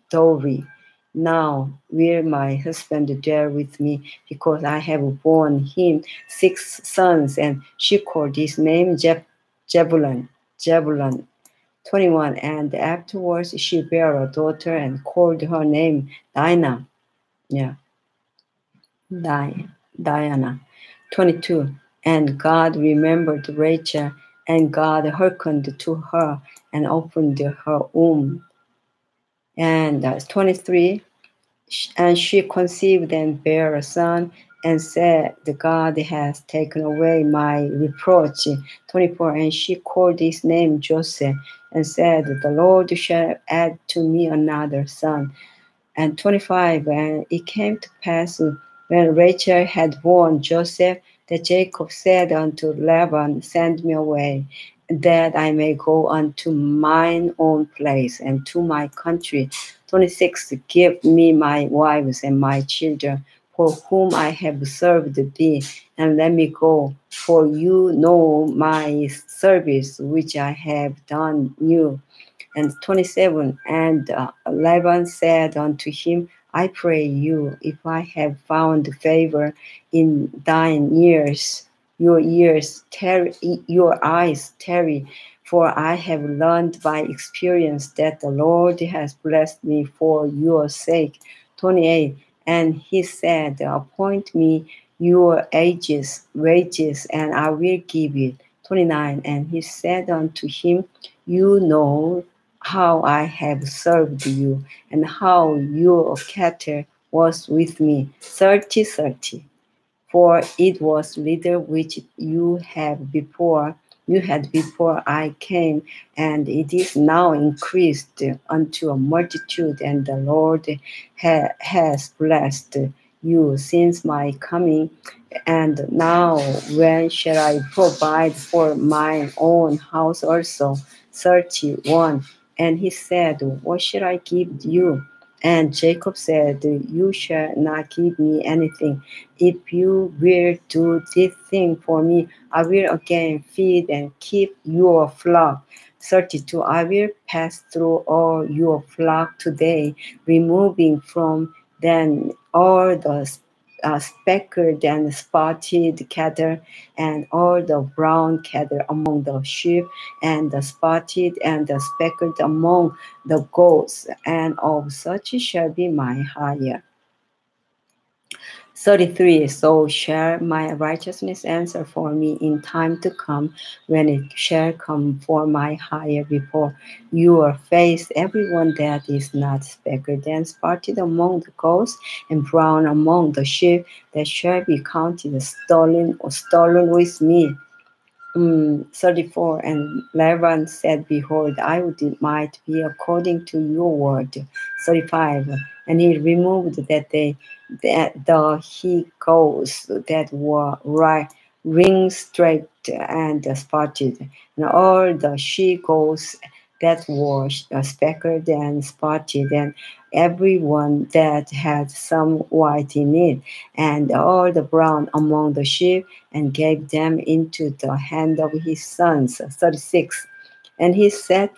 dowry. Now will my husband dwell with me, because I have borne him 6 sons. And she called his name Jebulun. 21. And afterwards she bare a daughter, and called her name Dinah. Diana. 22. And God remembered Rachel, and God hearkened to her, and opened her womb. And 23. And she conceived and bare a son, and said, "The God has taken away my reproach." 24. And she called his name Joseph, and said, "The Lord shall add to me another son." And 25. And it came to pass, when Rachel had born Joseph, that Jacob said unto Laban, "Send me away, that I may go unto mine own place and to my country." 26. Give me my wives and my children, for whom I have served thee, and let me go, for you know my service which I have done you. And 27. And Laban said unto him, "I pray you, if I have found favor in thine ears, your eyes tarry, for I have learned by experience that the Lord has blessed me for your sake." 28. And he said, "Appoint me your wages, and I will give it." 29. And he said unto him, "You know how I have served you, and how your cattle was with me." 30, 30. For it was little which you had before I came, and it is now increased unto a multitude, and the Lord has blessed you since my coming. And now when shall I provide for mine own house also? 31. And he said, "What shall I give you?" And Jacob said, "You shall not give me anything. If you will do this thing for me, I will again feed and keep your flock." 32. I will pass through all your flock today, removing from them all the speckled and spotted cattle, and all the brown cattle among the sheep, and the spotted and the speckled among the goats, and of such shall be my hire. 33. So shall my righteousness answer for me in time to come, when it shall come for my hire before your face. Everyone that is not speckled and spotted among the goats, and brown among the sheep, that shall be counted stolen with me. 34. And Laban said, "Behold, I would might be according to your word." 35. And he removed that the he goats that were ring straight and spotted, and all the she goats that were speckled and spotted, and every one that had some white in it, and all the brown among the sheep, and gave them into the hand of his sons. 36. And he set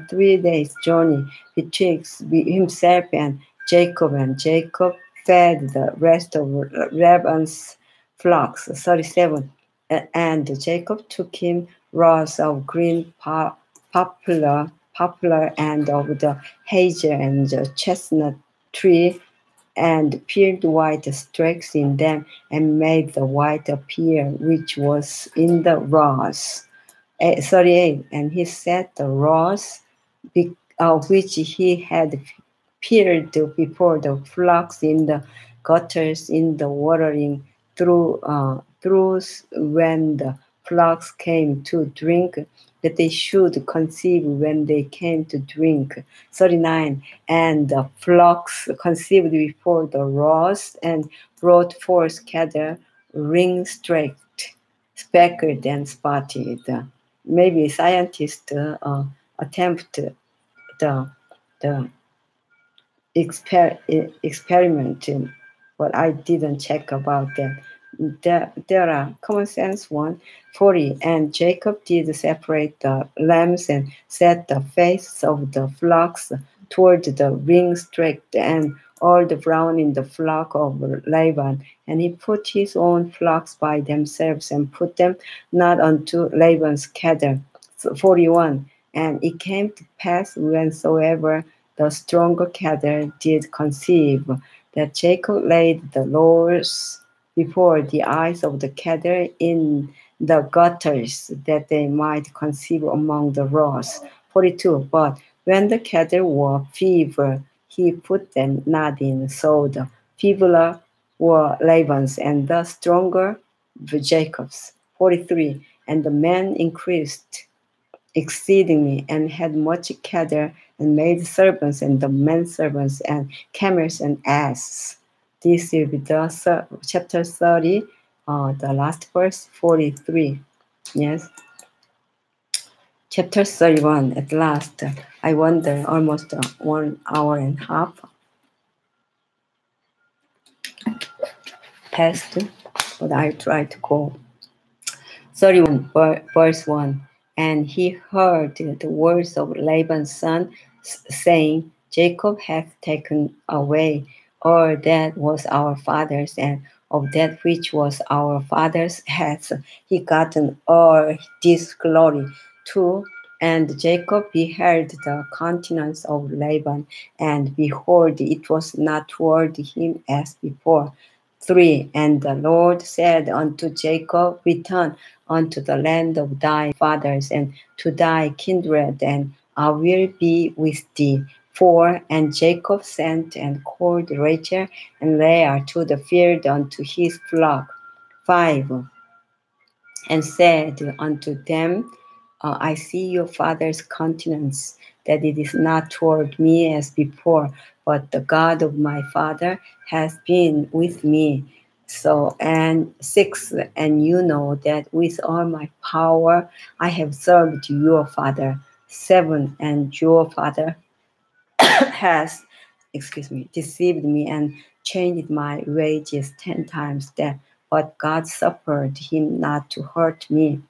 3 days' journey betwixt himself and Jacob fed the rest of Laban's flocks. 37. And Jacob took him rows of green poplar, and of the hazel and the chestnut tree, and peeled white streaks in them, and made the white appear which was in the rows. 38. And he set the rows which he had peeled before the flocks in the gutters in the watering through when the flocks came to drink, that they should conceive when they came to drink. 39. And the flocks conceived before the rows, and brought forth cattle ring-streaked, speckled, and spotted. Maybe scientists attempt the experiment, but I didn't check about that. There are common sense one. 40. And Jacob did separate the lambs, and set the face of the flocks toward the ring streaked, and all the brown in the flock of Laban. And he put his own flocks by themselves, and put them not unto Laban's cattle. 41. And it came to pass, whensoever the stronger cattle did conceive, that Jacob laid the lures before the eyes of the cattle in the gutters, that they might conceive among the rows. 42. But when the cattle were feeble, he put them not in. So the feebler were Laban's, and the stronger Jacob's. 43. And the man increased exceedingly, and had much cattle, and made servants, and the men servants, and camels, and asses. This will be the chapter 30, the last verse, 43. Yes. Chapter 31, at last. I wonder, almost 1 hour and a half passed, but I try to go. 31, verse 1. And he heard the words of Laban's son, saying, Jacob hath taken away all that was our father's, and of that which was our father's hath he gotten all this glory too. And Jacob beheld the countenance of Laban, and behold, it was not toward him as before. 3. And the Lord said unto Jacob, Return unto the land of thy fathers, and to thy kindred, and I will be with thee. 4. And Jacob sent and called Rachel and Leah to the field unto his flock. 5. And said unto them, I see your father's countenance, that it is not toward me as before, but the God of my father has been with me. So, and 6, and you know that with all my power I have served your father. 7, and your father has, deceived me and changed my wages 10 times that, but God suffered him not to hurt me.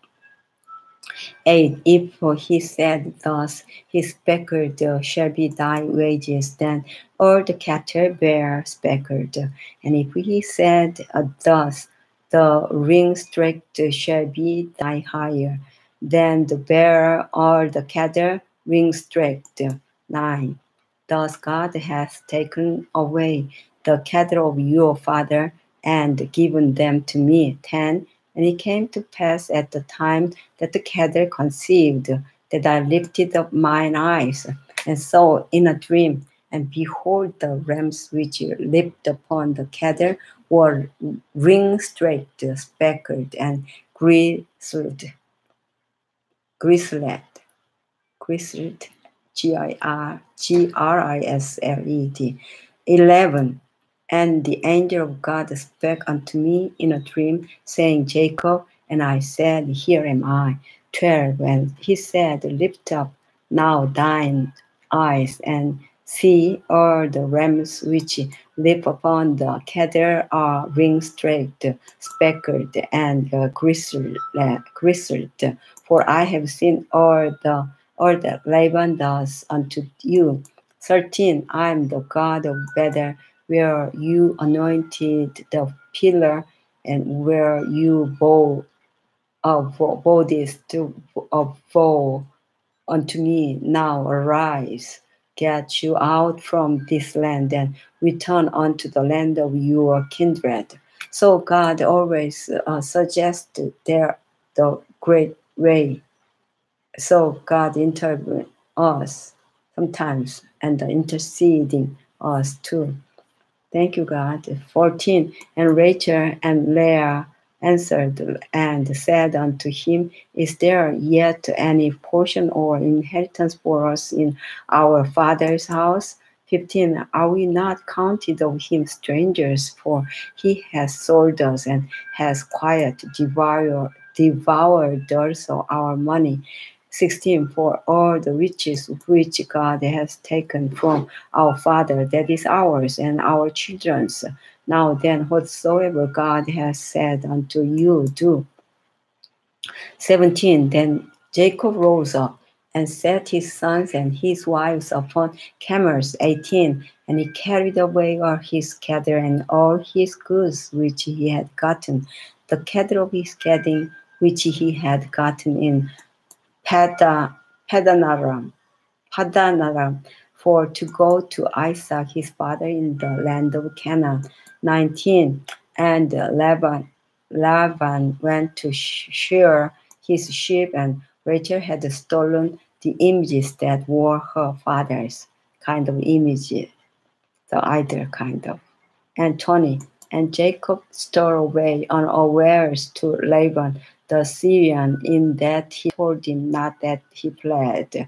8. If he said thus, his speckled shall be thy wages, then all the cattle bear speckled. And if he said thus, the ring-streaked shall be thy hire, then the bearer all the cattle ring-streaked. 9. Thus God hath taken away the cattle of your father and given them to me. 10. And it came to pass at the time that the cattle conceived, that I lifted up mine eyes, and saw in a dream, and behold, the rams which leaped upon the cattle were ring-streaked, speckled, and grizzled, Grislet. 11. And the angel of God spake unto me in a dream, saying, Jacob. And I said, Here am I. 12. And he said, Lift up now thine eyes, and see, all the rams which leap upon the cattle are ring-streaked, speckled, and grizzled. For I have seen all that Laban does unto you. 13. I am the God of Bethel, where you anointed the pillar, and where you bow this to bow unto me. Now arise, get you out from this land, and return unto the land of your kindred. So God always suggests there the great way. So God intervenes us sometimes and interceding us too. Thank you, God. 14. And Rachel and Leah answered and said unto him, Is there yet any portion or inheritance for us in our father's house? 15. Are we not counted of him strangers? For he has sold us and has quiet devoured also our money. 16. For all the riches which God has taken from our Father, that is ours and our children's. Now then, whatsoever God has said unto you, do. 17. Then Jacob rose up and set his sons and his wives upon camels. 18. And he carried away all his cattle and all his goods which he had gotten, the cattle of his getting which he had gotten in Padanaram, for to go to Isaac his father in the land of Canaan. 19. And Laban went to shear his sheep, and Rachel had stolen the images that were her father's, kind of images. the idol kind of. And 20. And Jacob stole away unawares to Laban the Syrian, in that he told him not that he pled.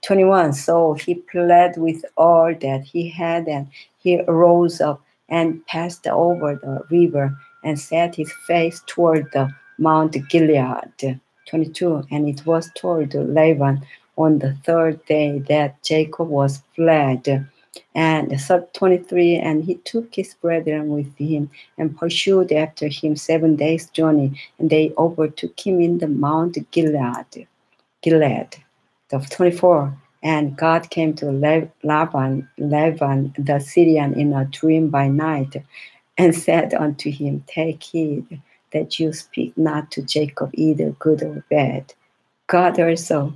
21. So he pled with all that he had, and he rose up and passed over the river and set his face toward the Mount Gilead. 22. And it was told Laban on the third day that Jacob was fled. And 23. And he took his brethren with him and pursued after him 7 days' journey, and they overtook him in the Mount Gilead. The 24. And God came to Laban the Syrian in a dream by night, and said unto him, Take heed that you speak not to Jacob either good or bad. God also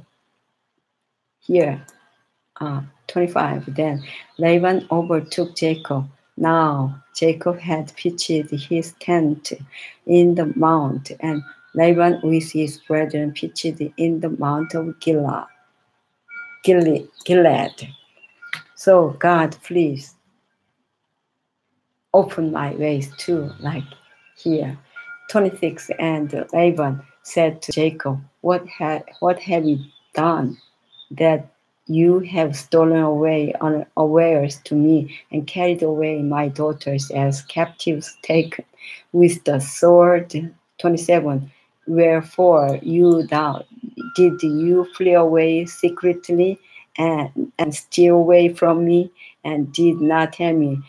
here, 25. Then Laban overtook Jacob. Now Jacob had pitched his tent in the mount, and Laban with his brethren pitched in the mount of Gilead. So God, please open my ways too, like here. 26. And Laban said to Jacob, What have you done, that you have stolen away unawares to me, and carried away my daughters as captives taken with the sword? 27. Wherefore did you flee away secretly and steal away from me, and did not tell me,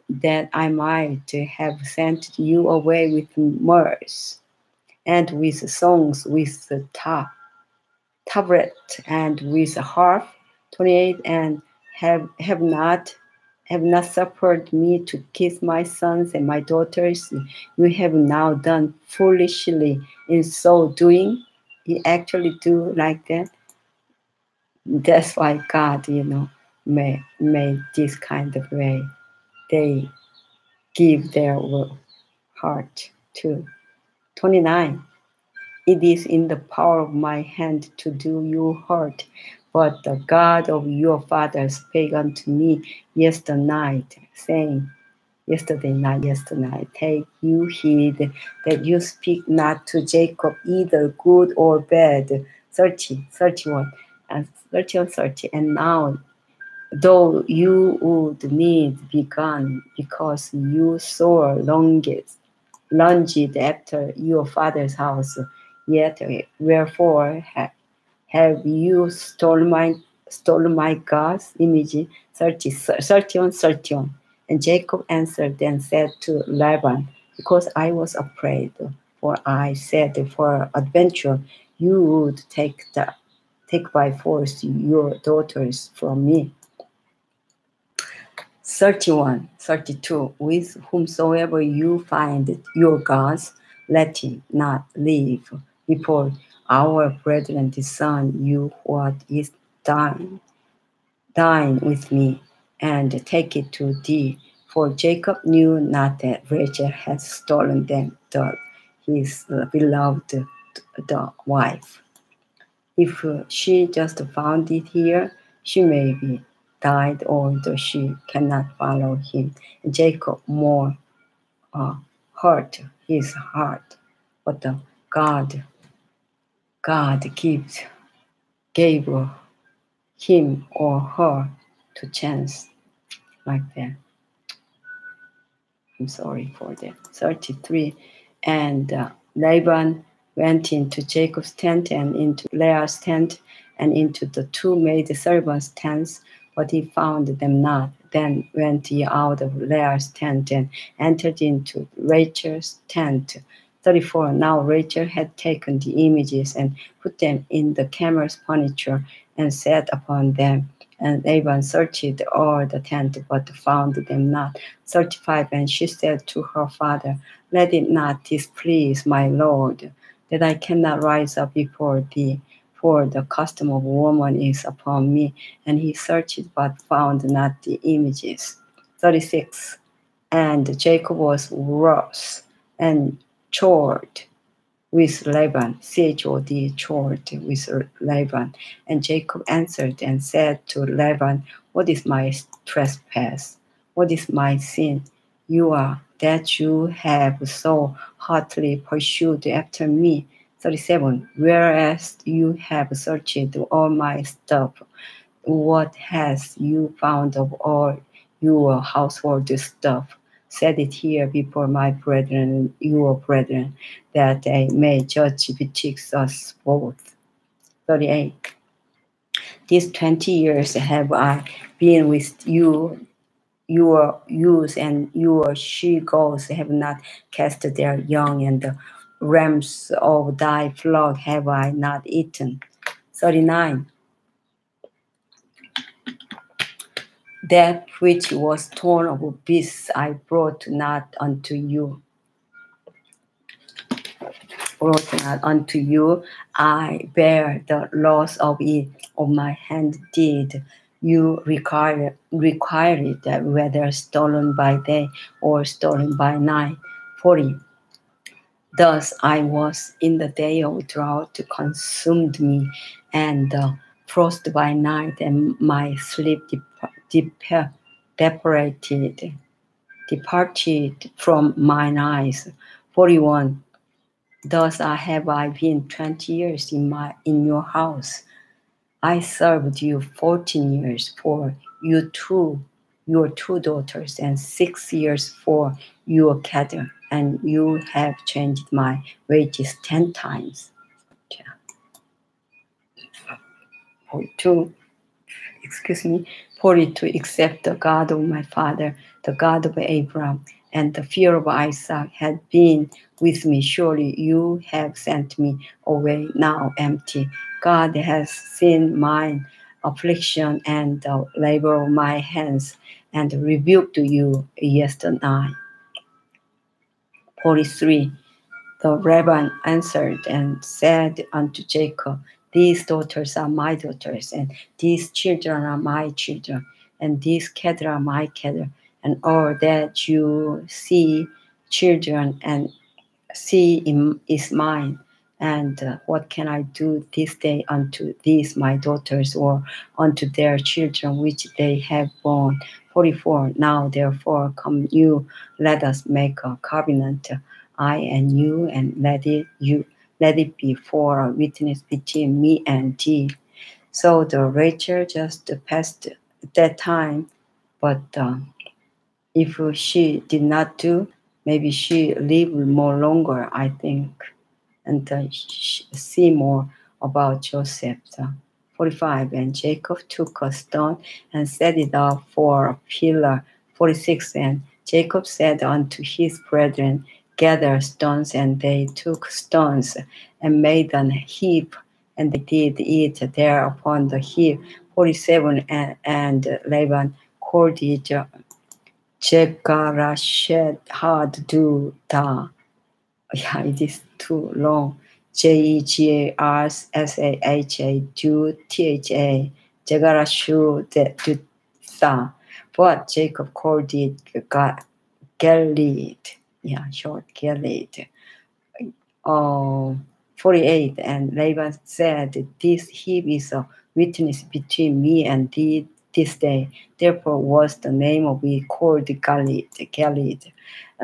that I might have sent you away with mirth, and with songs, with the tabret, and with a harp? 28. And have not suffered me to kiss my sons and my daughters. You have now done foolishly in so doing. You actually do like that. That's why God, made this kind of way. They give their heart to. 29. It is in the power of my hand to do you hurt, but the God of your fathers spake unto me yesterday night, saying, yesterday night, take you heed that you speak not to Jacob either good or bad. 30, 31, and 30. And now, though you would need be gone, because you so lunged after your father's house, yet wherefore have you stolen my God's image? 31. And Jacob answered and said to Laban, Because I was afraid, for I said, for adventure you would take by force your daughters from me. 31, 32. With whomsoever you find your gods, let him not leave before our brethren discern you what is thine with me, and take it to thee. For Jacob knew not that Rachel had stolen them, his beloved the wife. If she just found it here, she may be died, or she cannot follow him. Jacob more hurt his heart, but God gave him or her to chance like that. I'm sorry for that. 33. And Laban went into Jacob's tent and into Leah's tent and into the two maid servants' tents, but he found them not. Then went he out of Leah's tent and entered into Rachel's tent. 34. Now Rachel had taken the images and put them in the camel's furniture and sat upon them. And Laban searched all the tent, but found them not. 35. And she said to her father, Let it not displease my lord, that I cannot rise up before thee, for the custom of woman is upon me. And he searched, but found not the images. 36. And Jacob was wroth and chored with Laban, CHOD, chored with Laban. And Jacob answered and said to Laban, What is my trespass? What is my sin? You are that you have so hotly pursued after me. 37. Whereas you have searched all my stuff, what has you found of all your household stuff? Set it here before my brethren, your brethren, that they may judge betwixt us both. 38. These 20 years have I been with you. Your ewes and your she goats have not cast their young, and the rams of thy flock have I not eaten. 39. That which was torn of beasts I brought not unto you. Brought not unto you. I bear the loss of it, of my hand did. You require it, whether stolen by day or stolen by night. 40. Thus I was in the day of drought, consumed me, and frost by night, and my sleep departed from mine eyes. 41. Thus have I been 20 years in your house. I served you 14 years for your two daughters, and 6 years for your cattle, and you have changed my wages 10 times. 42. 42. Except the God of my father, the God of Abraham, and the fear of Isaac had been with me, surely you have sent me away now empty. God has seen mine affliction and the labor of my hands, and rebuked you yesternight. 43. The Rabban answered and said unto Jacob, these daughters are my daughters, and these children are my children, and these cattle are my cattle, and all that you see, children, and see is mine. And what can I do this day unto these my daughters, or unto their children which they have borne? 44. Now therefore come you, let us make a covenant, I and you, and let it be for a witness between me and thee. So the Rachel just passed that time, but if she did not do, maybe she lived more longer, I think, and see more about Joseph. 45. And Jacob took a stone and set it up for a pillar. 46. And Jacob said unto his brethren, gather stones, and they took stones and made an heap, and they did eat there upon the heap. 47. And Laban called it Jegarashed Hadutha. Yeah, it is too long. Jegarasha Jegarashu. But Jacob called it Gilead. Yeah, short Gilead. 48. And Laban said, this heap is a witness between me and thee this day. Therefore was the name of it called Gilead.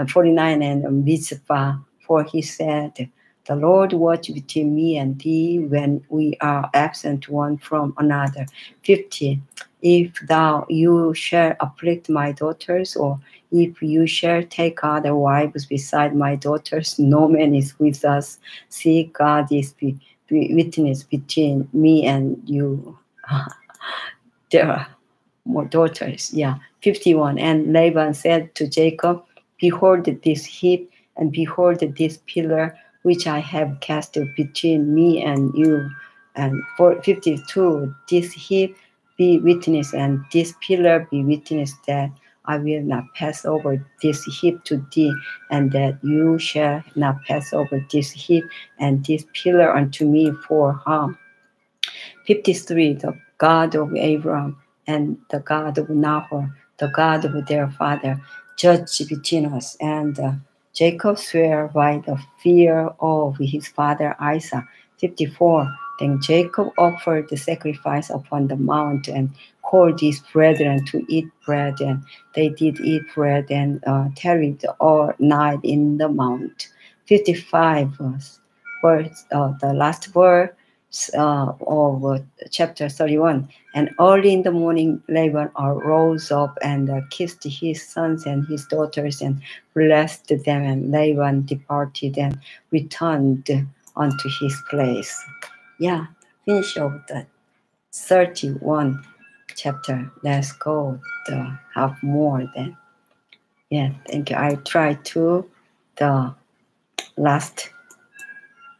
49. And Mizpah, for he said, the Lord watch between me and thee when we are absent one from another. 50. If you shall afflict my daughters, or if you shall take other wives beside my daughters, no man is with us. See, God is witness between me and you. There are more daughters. Yeah. 51. And Laban said to Jacob, behold this heap, and behold this pillar, which I have cast between me and you. And 52. This heap be witness, and this pillar be witness, that I will not pass over this heap to thee, and that you shall not pass over this heap and this pillar unto me for harm. 53. The God of Abraham and the God of Nahor, the God of their father, judge between us. And Jacob swore by the fear of his father Isaac. 54. Then Jacob offered the sacrifice upon the mount, and called his brethren to eat bread, and they did eat bread and tarried all night in the mount. 55 verse, the last verse of chapter 31. And early in the morning, Laban rose up and kissed his sons and his daughters and blessed them. And Laban departed and returned unto his place. Yeah, finish of the 31 chapter. Let's go to have more then. Yeah, thank you. I try to the last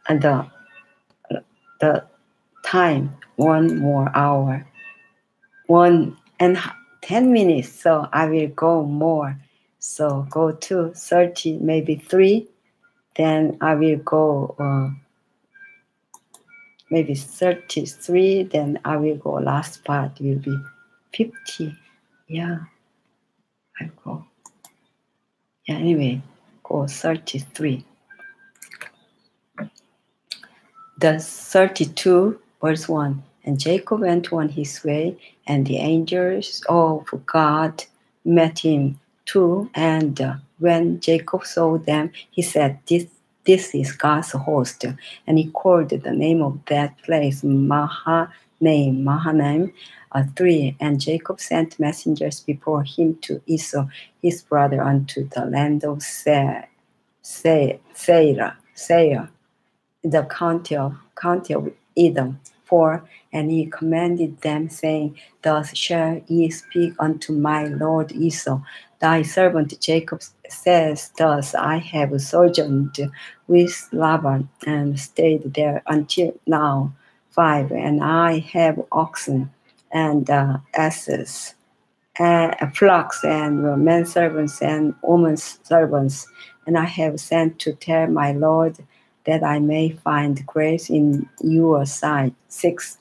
and the time 1 more hour, 1 and 10 minutes. So I will go more. So go to 30, maybe 3. Then I will go maybe 33. Then I will go. Last part will be 50. Yeah, I go. Yeah, anyway, go 33. The 32, verse 1. And Jacob went on his way, and the angels of God met him too. And when Jacob saw them, he said, This is God's host. And he called the name of that place Mahanaim 3. And Jacob sent messengers before him to Esau, his brother, unto the land of Seir, the county of Edom. 4. And he commanded them, saying, Thus shall ye speak unto my lord Esau, thy servant Jacob says, Thus I have sojourned with Laban and stayed there until now. 5. And I have oxen and asses, flocks and men servants and women servants, and I have sent to tell my lord that I may find grace in your sight. 6.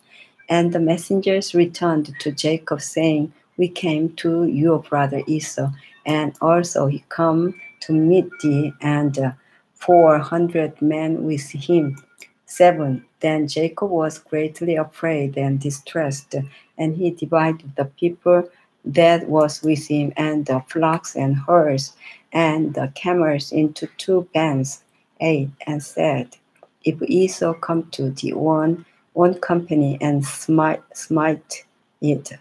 And the messengers returned to Jacob, saying, We came to your brother Esau, and also he come to meet thee, and 400 men with him. 7. Then Jacob was greatly afraid and distressed, and he divided the people that was with him, and the flocks and herds, and the camels into 2 bands. 8. And said, If Esau come to the one company and smite it,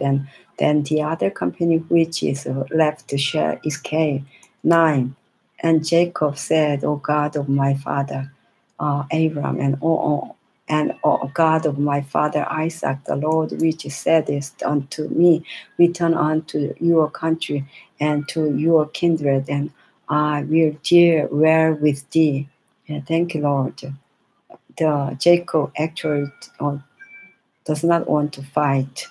and then the other company which is left shall escape. 9. And Jacob said, O God of my father Abraham, and O God of my father Isaac, the Lord which saidest unto me, Return unto your country and to your kindred, and I will deal well with thee. Yeah, thank you, Lord. The Jacob actually does not want to fight,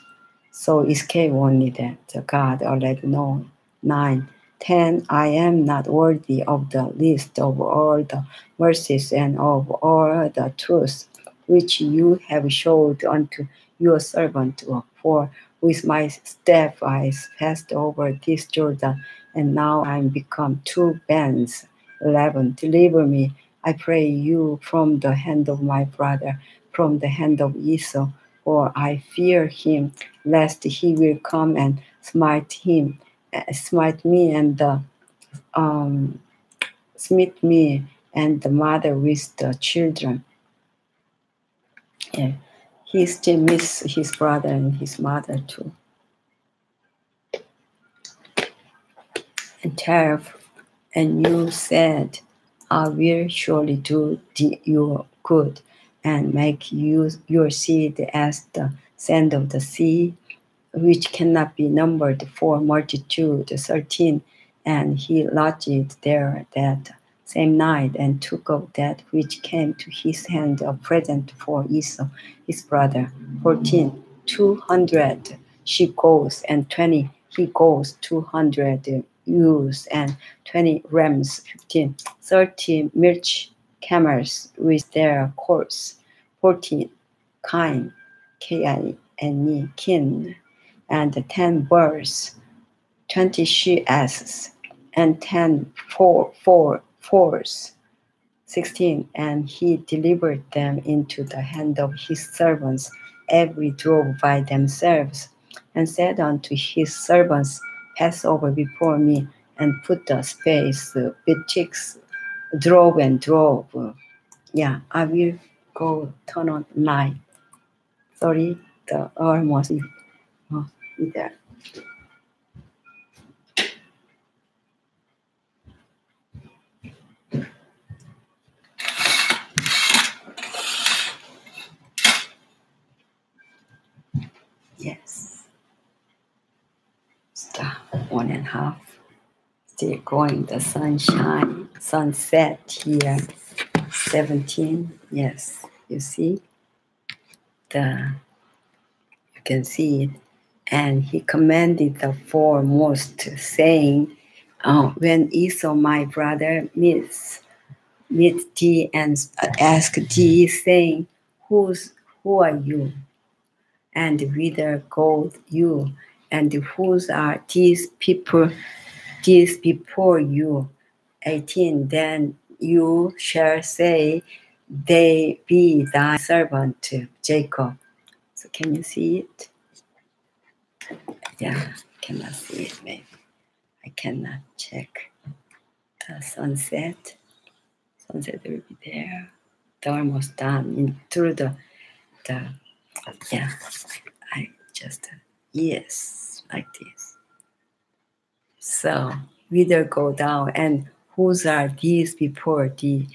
so escape only that God already know. 9. 10. I am not worthy of the least of all the mercies and of all the truth which you have showed unto your servant. For with my staff I passed over this Jordan, and now I am become 2 bands. 11. Deliver me, I pray you, from the hand of my brother, from the hand of Esau, for I fear him, lest he will come and smite me and smite me and the mother with the children. Yeah. He still miss his brother and his mother too. And 12. And you said, I will surely do your good, and make you your seed as the sand of the sea, which cannot be numbered for multitude. 13. And he lodged there that same night, and took of that which came to his hand a present for Esau his brother. 14. 200 she goats, and 20 he goats, 200 ewes, and 20 rams. 15. 30 milch camels with their course. 14 kine, K-I-N-E, kin, and 10 birds, 20 she-asses, and 10 foals. 16. And he delivered them into the hand of his servants, every drove by themselves, and said unto his servants, Pass over before me, and put the space betwixt drove and drove. Yeah, I will go turn on light. Sorry, the almost there. Yes, stop 1.5. Still going. The sunshine, sunset here. 17. Yes, you see you can see it. And he commanded the foremost, saying, when Esau my brother meets thee and ask thee, saying, who are you? And whither go you? And whose are these people, these before you? 18. Then you shall say, they be thy servant Jacob. So can you see it? Yeah, I cannot see it maybe. I cannot check the sunset. Sunset will be there. They're almost done through the yeah. I just yes, like this. So whither go down, and whose are these before the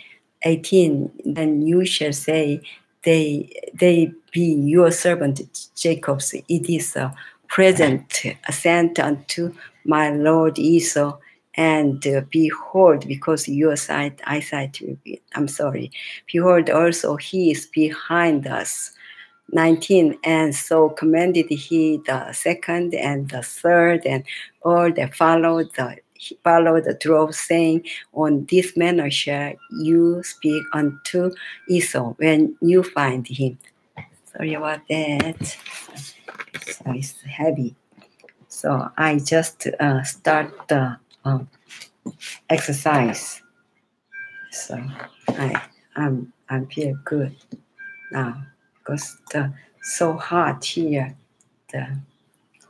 18? Then you shall say, they be your servant Jacob's. It is a present sent unto my Lord Esau. And behold, because your eyesight will be, I'm sorry, behold, also he is behind us. 19. And so commanded he the second and the third and all that followed the drove, saying, on this manner shall you speak unto Esau when you find him. Sorry about that. So it's heavy. So I just start the exercise. So I'm feel good now because the so hot here. The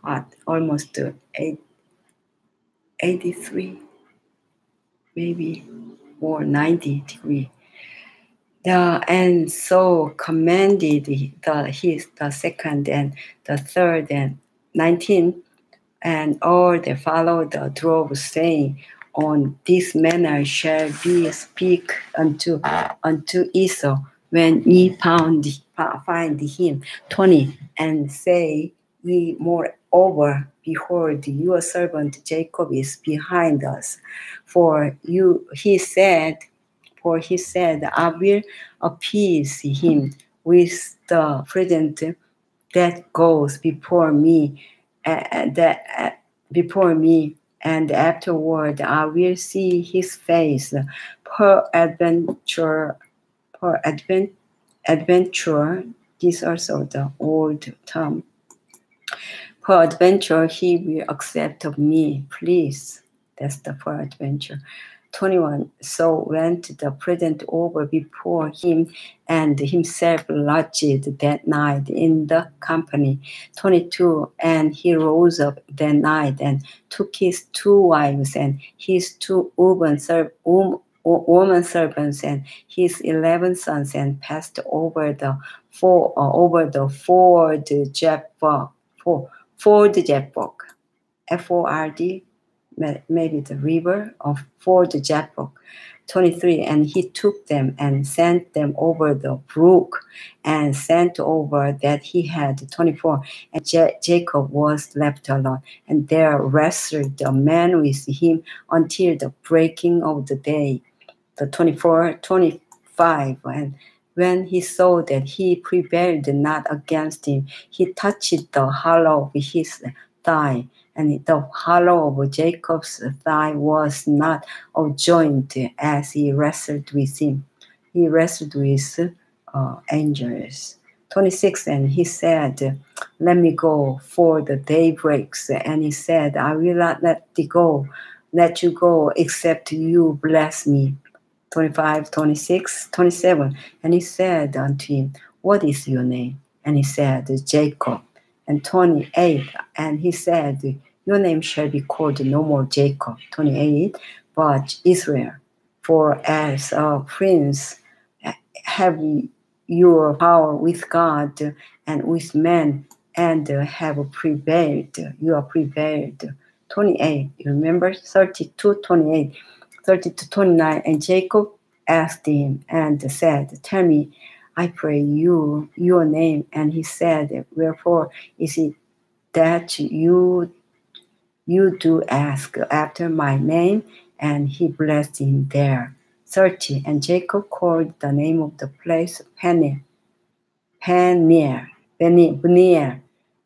hot almost to 83, maybe or 90 degree. And so commanded the second and the third and 19, and all that followed the drove, saying, on this manner shall we speak unto Esau when ye find him. 20, and say ye moreover, behold, your servant Jacob is behind us. For he said, I will appease him with the present that goes before me, and afterward I will see his face. Peradventure, this is also the old term. Peradventure he will accept of me, please. That's the peradventure. 21. So went the present over before him, and himself lodged that night in the company. 22. And he rose up that night and took his 2 wives and his 2 woman servants and his 11 sons, and passed over the ford Jabbok. Ford, maybe the river of Ford Jabbok. 23. And he took them and sent them over the brook, and sent over that he had. 24. And Jacob was left alone, and there wrestled a man with him until the breaking of the day. The 25. And when he saw that he prevailed not against him, he touched the hollow of his thigh, and the hollow of Jacob's thigh was not of joint, as he wrestled with him. He wrestled with angels. 26. And he said, let me go, for the day breaks. And he said, I will not let you go, except you bless me. 25, 26, 27. And he said unto him, what is your name? and he said, Jacob. And 28, and he said, your name shall be called no more Jacob, 28, but Israel. For as a prince have your power with God and with men, and have prevailed. You are prevailed. 28, you remember? 32, 28, 32, 29. And Jacob asked him and said, tell me, I pray you, your name. And he said, wherefore is it that you do ask after my name? And he blessed him there. 30. And Jacob called the name of the place Peniel,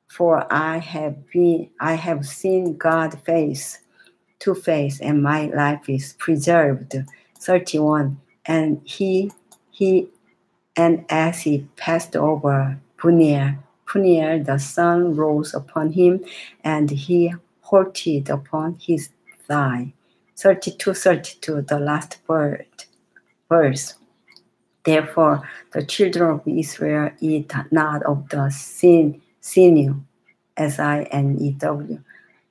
for I have seen God face to face, and my life is preserved. 31. And as he passed over Peniel, the sun rose upon him, and he halted upon his thigh. 32, the last verse. Therefore, the children of Israel eat not of the sinew, sinew,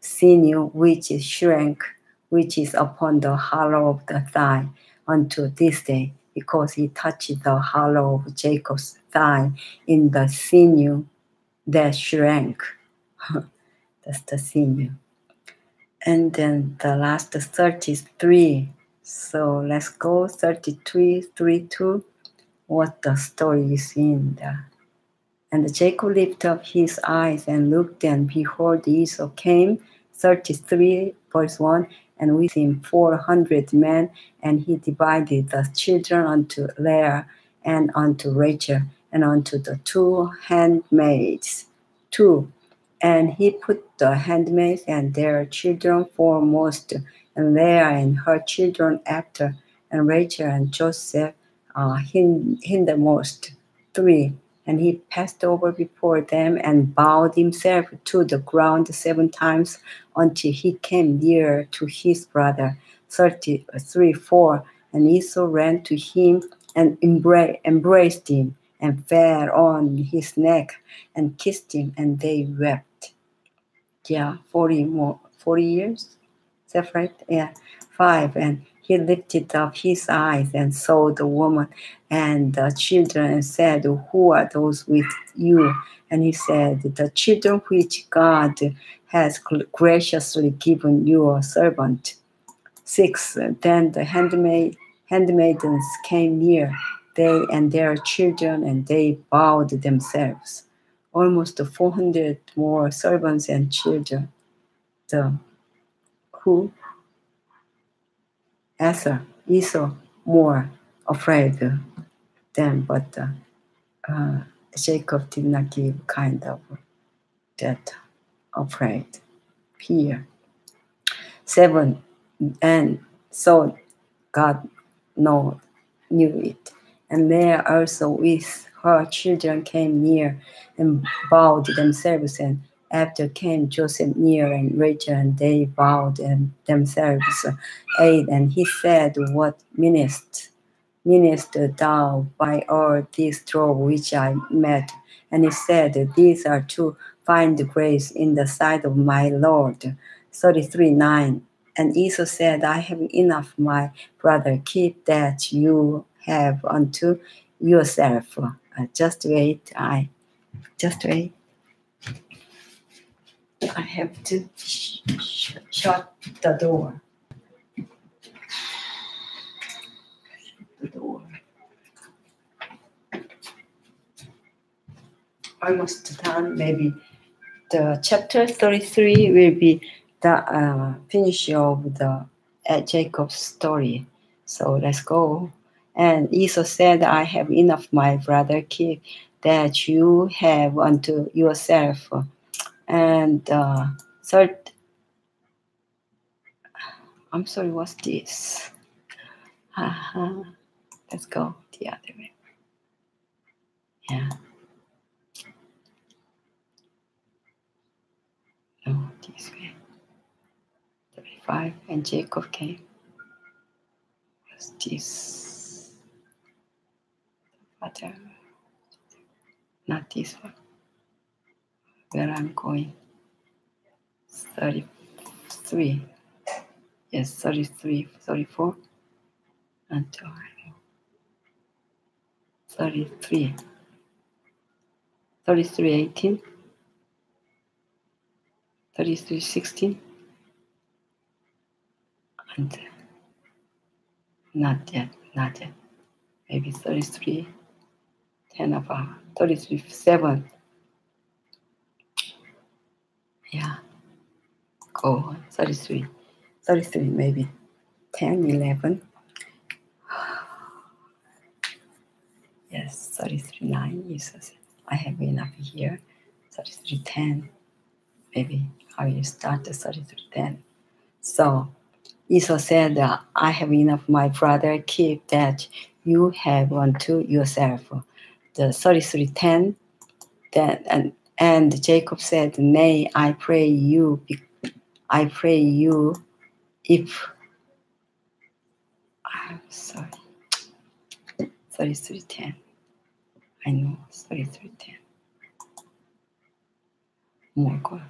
sinew which is shrank, which is upon the hollow of the thigh, unto this day, because he touched the hollow of Jacob's thigh in the sinew that shrank. That's the sinew. And then the last 33. So let's go 33, 32. What the story is in there. And Jacob lifted up his eyes and looked, and behold, Esau came, 33, verse 1, and with him 400 men, and he divided the children unto Leah and unto Rachel and unto the 2 handmaids. 2. And he put the handmaids and their children foremost, and Leah and her children after, and Rachel and Joseph hindermost. 3. And he passed over before them and bowed himself to the ground 7 times until he came near to his brother. 33, 4. And Esau ran to him and embraced him and fell on his neck and kissed him, and they wept. Yeah, 40 years. Is that right? Yeah. 5. And he lifted up his eyes and saw the woman and the children and said, who are those with you? And he said, the children which God has graciously given your servant. 6. Then the handmaidens came near, they and their children, and they bowed themselves. Almost 400 more servants and children. Esau more afraid than, but Jacob did not give kind of that afraid, fear. 7. And so God knew it. And Leah also with her children came near and bowed themselves, and after came Joseph near and Rachel, and they bowed themselves. 8. And he said, what meanest thou by all this trouble which I met? And he said, these are to find grace in the sight of my Lord. 33, 9. And Esau said, I have enough, my brother, keep that you have unto yourself. Just wait. I have to shut the door. Almost done. Maybe the chapter 33 will be the finish of the Jacob's story. So let's go. And Esau said, I have enough, my brother, keep that you have unto yourself. And third, I'm sorry, what's this? Let's go the other way. Yeah. No, this way. 35, and Jacob came. What's this? Father. Not this one. where I'm going. 33. Yes, 33, 34. Until 33. 33, 18. 33, 16. And not yet. Maybe 33, 10 about 33, 7. Yeah, go on. 33 maybe 10, 11. Yes, 33, 9 is, I have enough here. 33, 10. Maybe I will start the 33, 10. So Esau said, I have enough, my brother, keep that you have unto yourself. The 33, 10. That, and Jacob said, nay, I pray you, if, I'm sorry, 33, 10. I know, 33, 10. More go.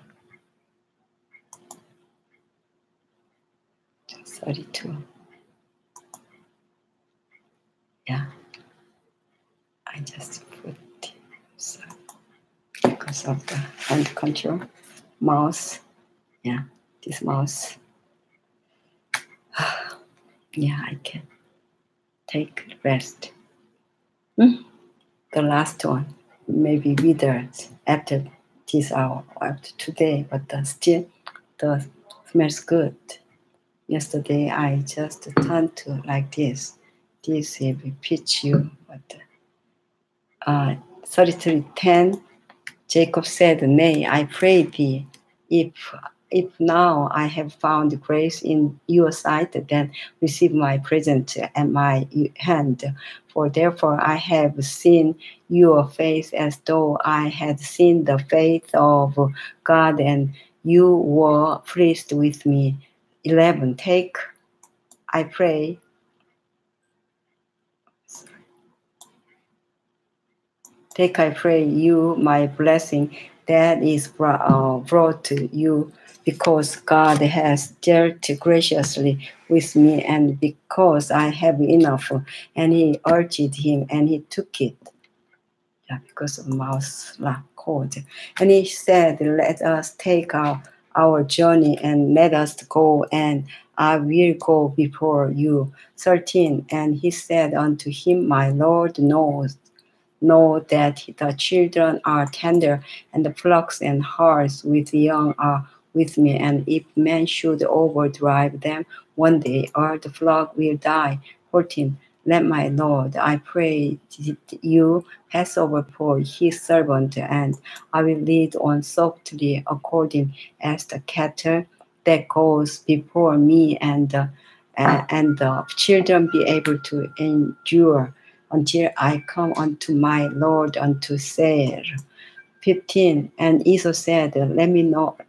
32. Yeah, I just put, so, because of the hand control. Mouse, yeah, this mouse. Yeah, I can take rest. The last one, maybe withered after this hour, after today, but still, the smells good. Yesterday, I just turned to like this. This will pitch you, but 33:10. Jacob said, nay, I pray thee, if now I have found grace in your sight, then receive my present at my hand. For therefore I have seen your face as though I had seen the face of God, and you were pleased with me. 11. Take, I pray, you my blessing that is brought to you, because God has dealt graciously with me, and because I have enough. And he urged him, and he took it. Yeah, because of mouse cord. And he said, let us take our journey, and let us go, and I will go before you. 13. And he said unto him, my Lord knows. Know that the children are tender, and the flocks and herds with young are with me. And if men should overdrive them, one day all the flock will die. 14. Let my Lord, I pray you, pass over for his servant, and I will lead on softly according as the cattle that goes before me, and the children be able to endure until I come unto my Lord unto Seir. 15. And Esau said, let me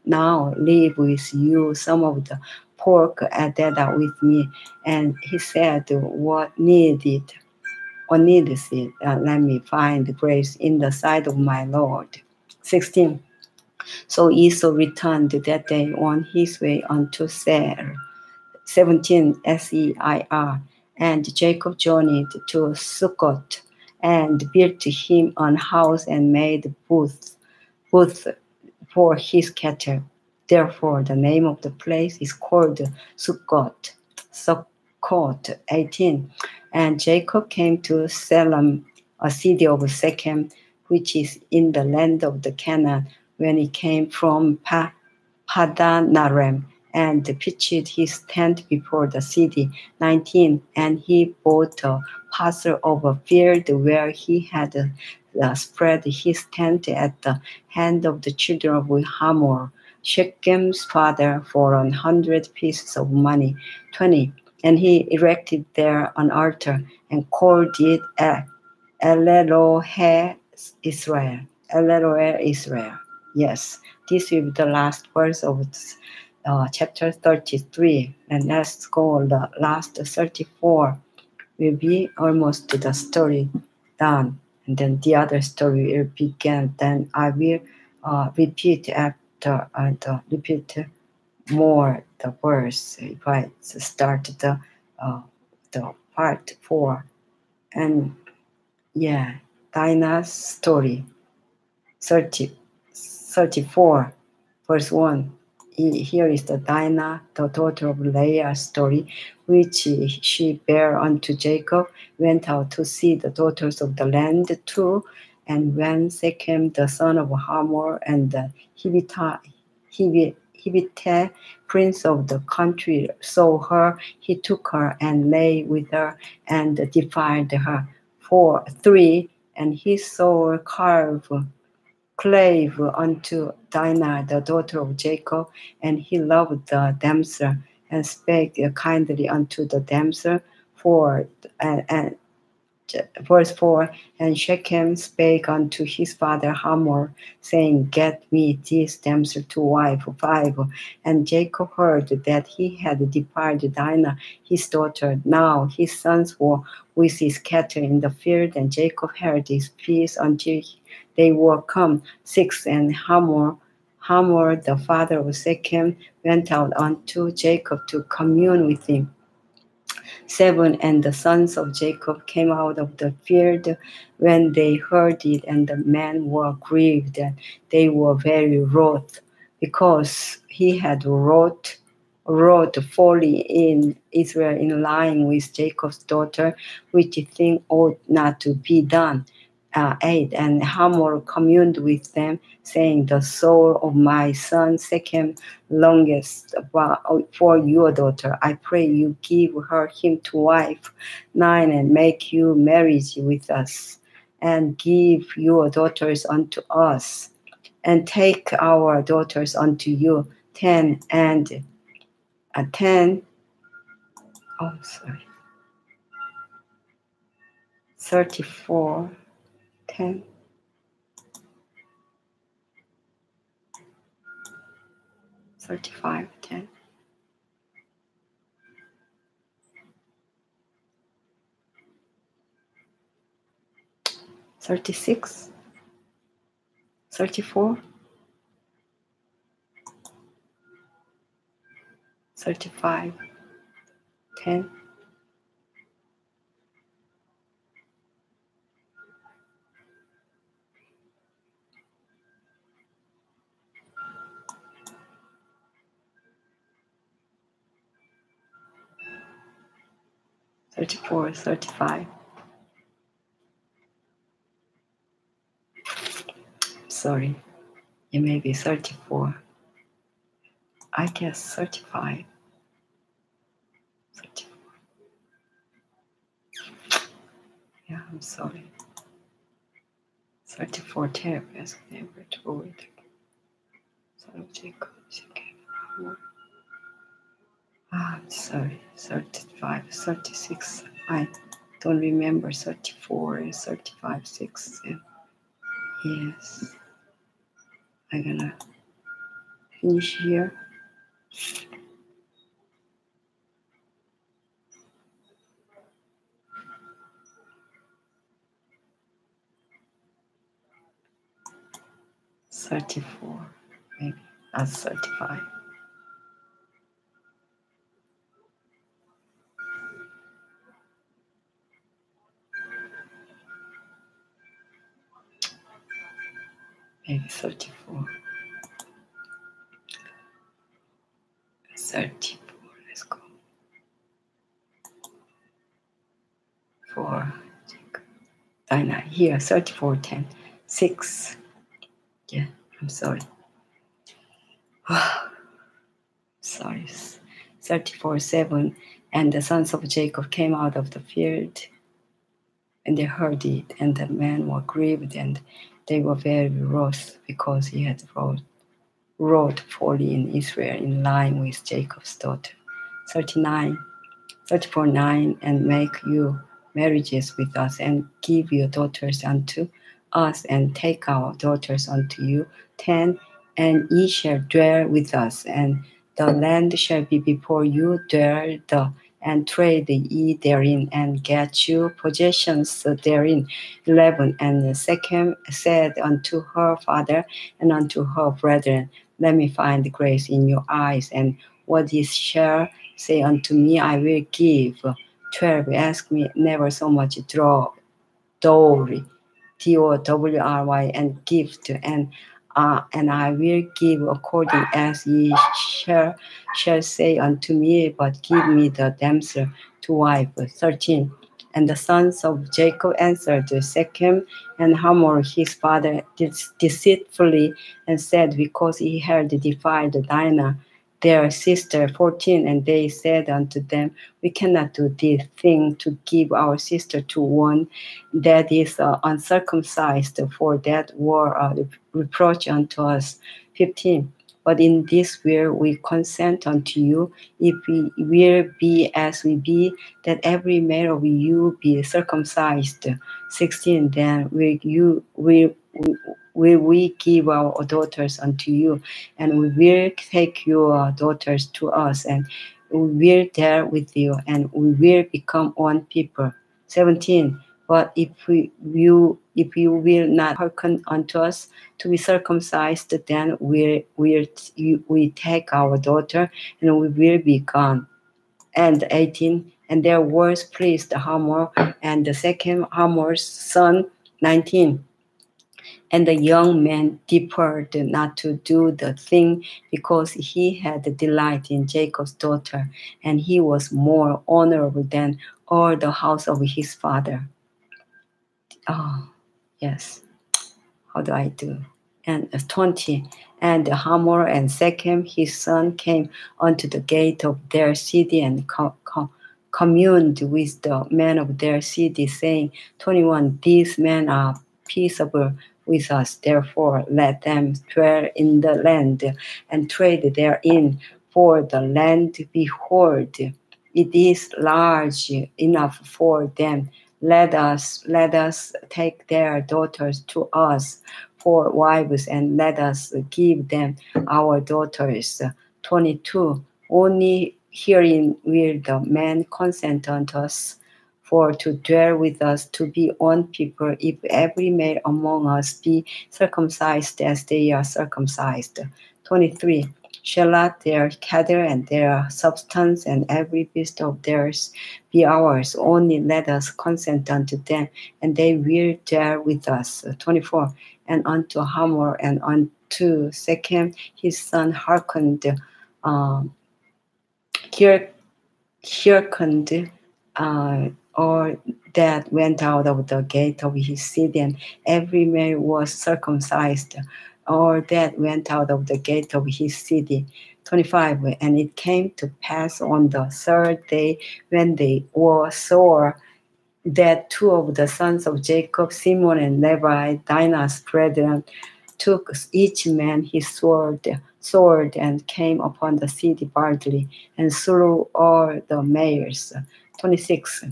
now leave with you some of the pork that are with me. And he said, what needeth it? Let me find grace in the sight of my Lord. 16. So Esau returned that day on his way unto Seir. 17. Seir. And Jacob journeyed to Sukkot, and built him an house, and made booths for his cattle. Therefore, the name of the place is called Sukkot. 18. And Jacob came to Salem, a city of Shechem, which is in the land of the Canaan, when he came from Padanaram, and pitched his tent before the city. 19. And he bought a parcel of a field where he had spread his tent at the hand of the children of Hamor, Shechem's father, for 100 pieces of money. 20. And he erected there an altar, and called it Elohe Israel. Elohe Israel. Yes, this will be the last verse of chapter 33. And let's go on the last 34. Will be almost the story done. And then the other story will begin. Then I will repeat after repeat more the verse. If I start the part 4, and yeah, Dinah's story 34 verse 1. Here is the Dinah, the daughter of Leah's story, which she bare unto Jacob, went out to see the daughters of the land too. And when Shechem, the son of Hamor, and the Hivite, prince of the country, saw her, he took her and lay with her and defiled her. 3. And he saw clave unto Dinah, the daughter of Jacob, and he loved the damsel, and spake kindly unto the damsel. 4 and verse 4, and Shechem spake unto his father Hamor, saying, Get me this damsel to wife. 5 and Jacob heard that he had departed Dinah his daughter. Now his sons were with his cattle in the field, and Jacob held his peace until they were come. 6 and Hamor, the father of Shechem, went out unto Jacob to commune with him. 7 and the sons of Jacob came out of the field when they heard it, and the men were grieved, and they were very wroth, because he had wrought folly in Israel in lying with Jacob's daughter, which thing ought not to be done. 8 and Hamor communed with them, saying, The soul of my son Shechem longest for your daughter. I pray you give him to wife. 9 and make you marriage with us, and give your daughters unto us, and take our daughters unto you. 10 and 10. Oh, sorry. 34. 10. 35, 10. 36, 34, 35, 10. 34, 35. Sorry, it may be 34. I guess 35. 34. Yeah, I'm sorry. 34 Terp as never to go with son of Jacob. I'm sorry. 35, 36. I don't remember 34 and 35, 6. Yes. I'm gonna finish here. $34, maybe. That's 35. Maybe 34. 34, let's go. 4, Dinah, here, 34, 10, 6. Yeah, I'm sorry. Sorry. 34, 7. And the sons of Jacob came out of the field, and they heard it, and the men were grieved, and they were very wroth, because he had wrought folly in Israel in lying with Jacob's daughter. 34, 9, and make you marriages with us, and give your daughters unto us, and take our daughters unto you. 10, and ye shall dwell with us, and the land shall be before you, and trade ye therein, and get you possessions therein. 11. And Shechem said unto her father and unto her brethren, let me find grace in your eyes, and what ye shall say unto me I will give. 12. Ask me never so much dowry, dowry, and gift, and I will give according as ye shall say unto me, but give me the damsel to wife. 13. And the sons of Jacob answered Shechem and Hamor his father deceitfully, and said, because he had defied Dinah their sister. 14. And they said unto them, we cannot do this thing to give our sister to one that is uncircumcised, for that were a reproach unto us. 15. But in this will we consent unto you, if we will be as we be, that every male of you be circumcised. 16. Then will we give our daughters unto you, and we will take your daughters to us, and we will dwell with you, and we will become one people. 17. But if you will not hearken unto us to be circumcised, then we take our daughter, and we will be gone. And 18. And their words pleased Hamor and the second Hamor's son. 19. And the young man departed not to do the thing, because he had delight in Jacob's daughter, and he was more honorable than all the house of his father. Oh, yes. How do I do? And 20. And Hamor and Shechem his son came unto the gate of their city, and communed with the men of their city, saying, 21. These men are peaceable with us, therefore let them dwell in the land and trade therein, for the land, behold, it is large enough for them. Let us take their daughters to us for wives, and let us give them our daughters. 22. Only herein will the men consent unto us, for to dwell with us, to be one people, if every male among us be circumcised as they are circumcised. 23. Shall not their cattle and their substance and every beast of theirs be ours? Only let us consent unto them, and they will dwell with us. 24. And unto Hamor and unto Shechem his son hearkened, hearkened, or that went out of the gate of his city, and every male was circumcised, or that went out of the gate of his city. 25. And it came to pass on the third day, when they were sore, that two of the sons of Jacob, Simon and Levi, Dinah's brethren, took each man his sword, and came upon the city boldly, and slew all the males. 26.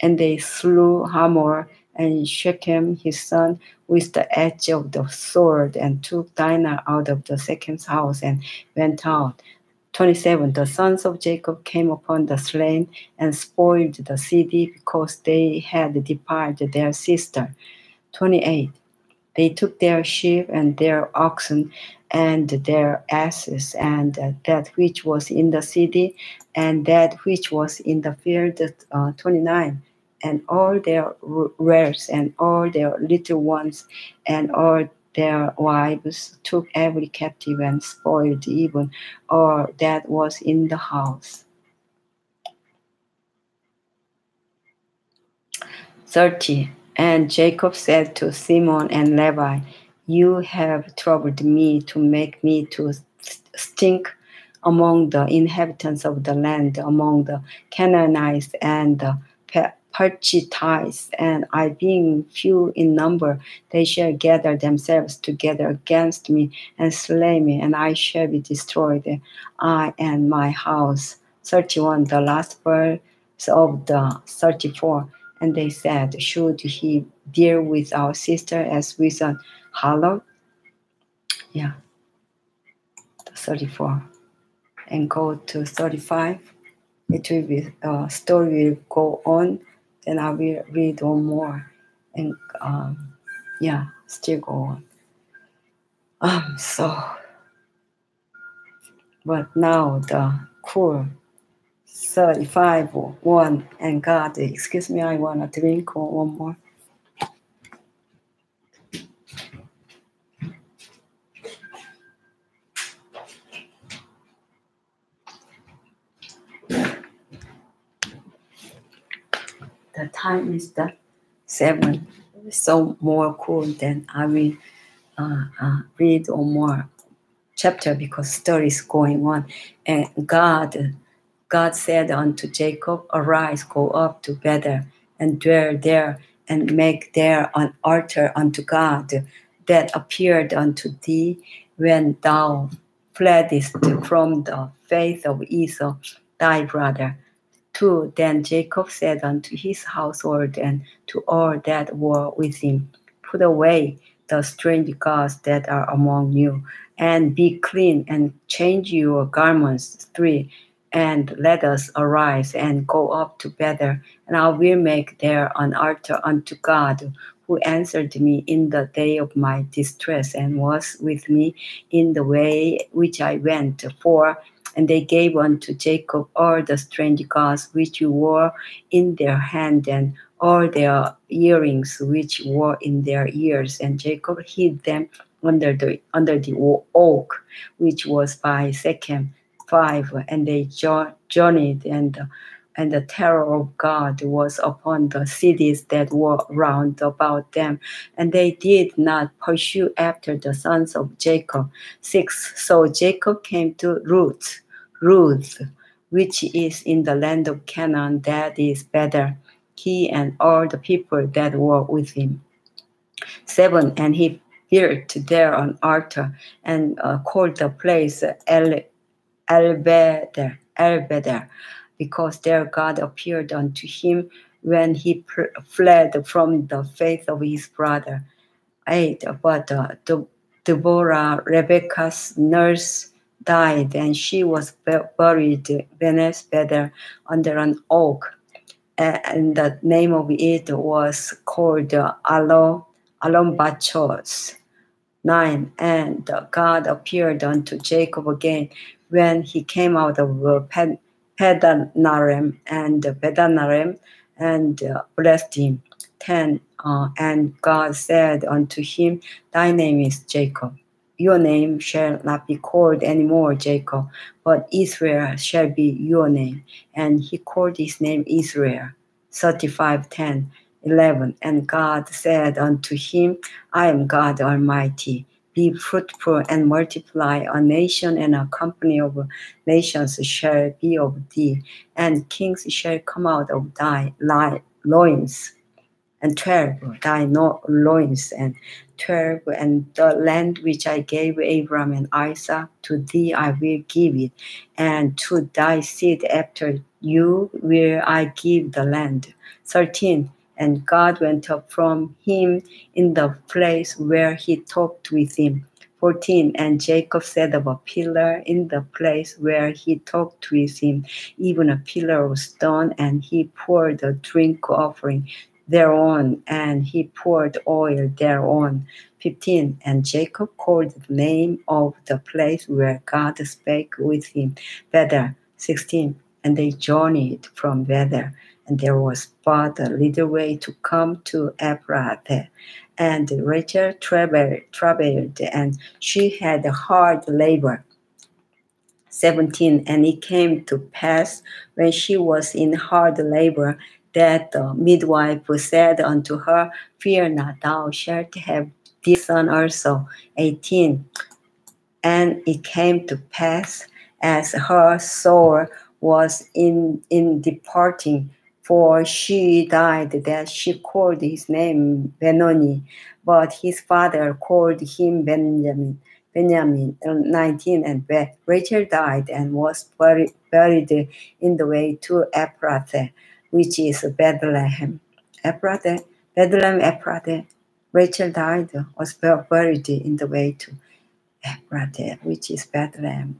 And they slew Hamor and Shechem his son with the edge of the sword, and took Dinah out of the second house, and went out. 27. The sons of Jacob came upon the slain, and spoiled the city, because they had departed their sister. 28. They took their sheep and their oxen and their asses, and that which was in the city, and that which was in the field. 29. And all their wares, and all their little ones, and all their wives, took every captive, and spoiled even all that was in the house. 30. And Jacob said to Simon and Levi, you have troubled me to make me to stink among the inhabitants of the land, among the Canaanites and the Perizzites, and I being few in number, they shall gather themselves together against me and slay me, and I shall be destroyed, I and my house. 31. The last verse of the 34. And they said, should he deal with our sister as with an harlot? Yeah, 34. And go to 35. it will be story will go on. Then I will read one more, and yeah, still go on. So, but now the cool 35 one and God, excuse me, I wanna drink one more. The time is the 7, so more cool. Then I will read one more chapter because story is going on. And God said unto Jacob, arise, go up to Bethel, and dwell there, and make there an altar unto God that appeared unto thee when thou fleddest from the face of Esau thy brother. 2. Then Jacob said unto his household and to all that were with him, put away the strange gods that are among you, and be clean, and change your garments. 3. And let us arise and go up to Bethel, and I will make there an altar unto God, who answered me in the day of my distress, and was with me in the way which I went. 4. And they gave unto Jacob all the strange gods which were in their hand, and all their earrings which were in their ears. And Jacob hid them under the oak which was by Shechem. 5. And they journeyed, and the terror of God was upon the cities that were round about them, and they did not pursue after the sons of Jacob. 6. So Jacob came to Ruth, which is in the land of Canaan, that is better, he and all the people that were with him. 7. And he built there an altar, and called the place Elbeder, because there God appeared unto him when he fled from the face of his brother. 8. But Deborah, Rebekah's nurse, died, and she was buried beneath Bethel under an oak, and the name of it was called Alombachos. 9. And God appeared unto Jacob again when he came out of Padanaram and blessed him. 10. And God said unto him, thy name is Jacob. Your name shall not be called any more Jacob, but Israel shall be your name. And he called his name Israel. 35:10. 11. And God said unto him, I am God Almighty. Be fruitful and multiply. A nation and a company of nations shall be of thee, and kings shall come out of thy loins. And 12, thy loins, and 12, and the land which I gave Abraham and Isaac, to thee I will give it, and to thy seed after you will I give the land. 13, and God went up from him in the place where he talked with him. 14, and Jacob set up a pillar in the place where he talked with him, even a pillar of stone, and he poured a drink offering thereon, and he poured oil thereon. 15, and Jacob called the name of the place where God spake with him Bethel. 16, and they journeyed from Bethel, and there was but a little way to come to Ephrathah. And Rachel traveled, and she had hard labor. 17, and it came to pass when she was in hard labor that the midwife said unto her, fear not, thou shalt have this son also. 18, and it came to pass as her soul was in departing, for she died, that she called his name Benoni, but his father called him Benjamin. 19, and Rachel died and was buried in the way to Ephrathah, which is Bethlehem. Ephrathah. Rachel died, was buried in the way to Ephrathah, which is Bethlehem.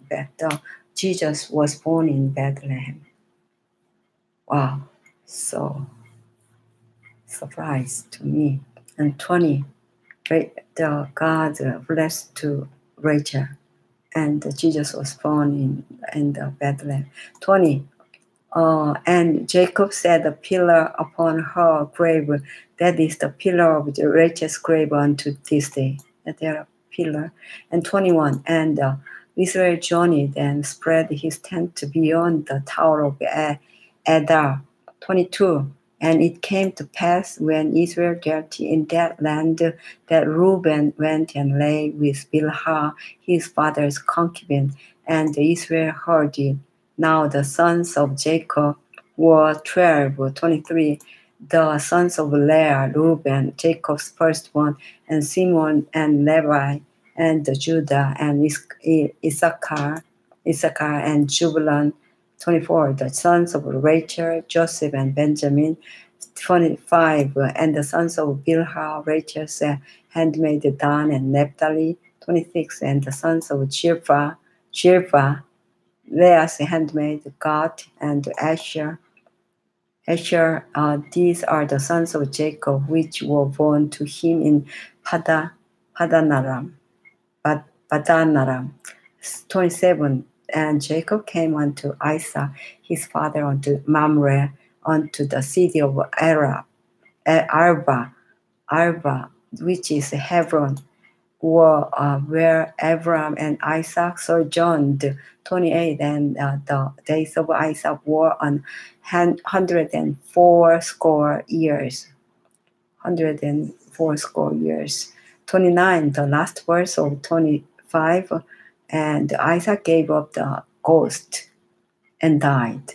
Jesus was born in Bethlehem. Wow, so surprised to me. And 20, the God blessed to Rachel, and Jesus was born in the Bethlehem. 20, and Jacob set a pillar upon her grave. That is the pillar of the Rachel's grave unto this day. That there are pillar. And 21, and Israel journeyed and spread his tent beyond the tower of Adar. 22, and it came to pass when Israel dwelt in that land that Reuben went and lay with Bilhah, his father's concubine, and Israel heard it. Now the sons of Jacob were 12, 23. The sons of Leah, Reuben, Jacob's firstborn, and Simon and Levi, and Judah and Issachar and Zebulun. 24. The sons of Rachel, Joseph and Benjamin. 25. And the sons of Bilhah, Rachel's handmaid Dan and Naphtali. 26. And the sons of Shilpah, Leah's handmaid Gad and Asher. These are the sons of Jacob, which were born to him in Padanaram. 27. And Jacob came unto Isaac, his father, unto Mamre, unto the city of Arba, which is Hebron, where Abraham and Isaac sojourned. 28. And the days of Isaac were 104 years. 104 years. 29. The last verse of 25. And Isaac gave up the ghost and died,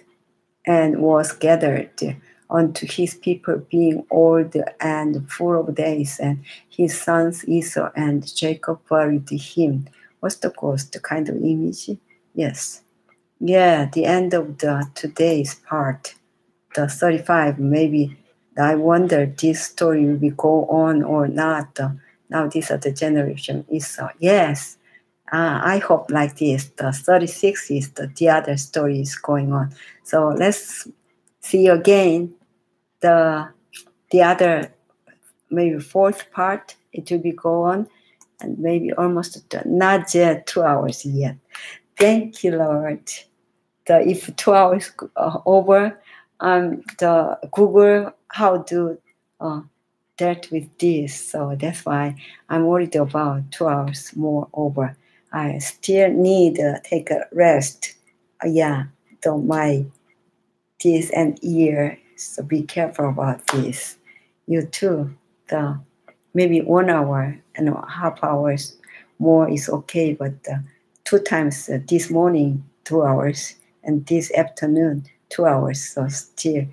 and was gathered unto his people, being old and full of days, and his sons Esau and Jacob buried him. What's the ghost? The kind of image? Yes. Yeah, the end of the today's part, the 35. Maybe I wonder this story will go on or not. Now these are the generation Esau. Yes. I hope like this. The 36 is the other story is going on. So let's see again the other, maybe fourth part. It will be go on, and maybe almost not yet 2 hours yet. Thank you, Lord. If 2 hours over, the Google how to dealt with this. So that's why I'm worried about 2 hours more over. I still need to take a rest. My teeth and ear. So be careful about this. You too. Maybe 1 hour and a half hours more is okay, but 2 times this morning 2 hours and this afternoon 2 hours. So still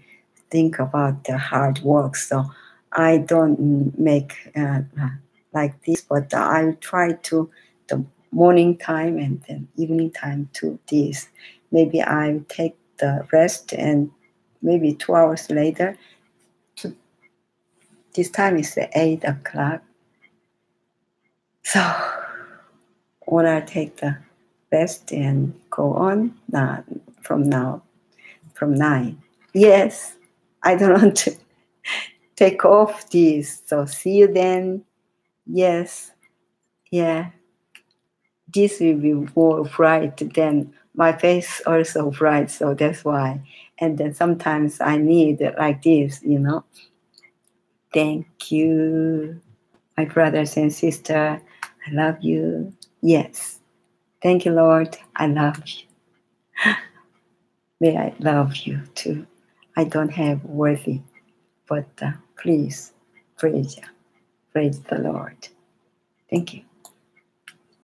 think about the hard work. So I don't make like this, but I try to the morning time and then evening time to this. Maybe I take the rest, and maybe 2 hours later, this time is 8 o'clock. So when I take the rest and go on from 9. Yes, I don't want to take off this. So see you then. Yes, yeah. This will be more bright than my face also bright, so that's why. And then sometimes I need it like this, Thank you, my brothers and sisters. I love you. Yes. Thank you, Lord. I love you. May I love you too. I don't have worthy, but please praise the Lord. Thank you.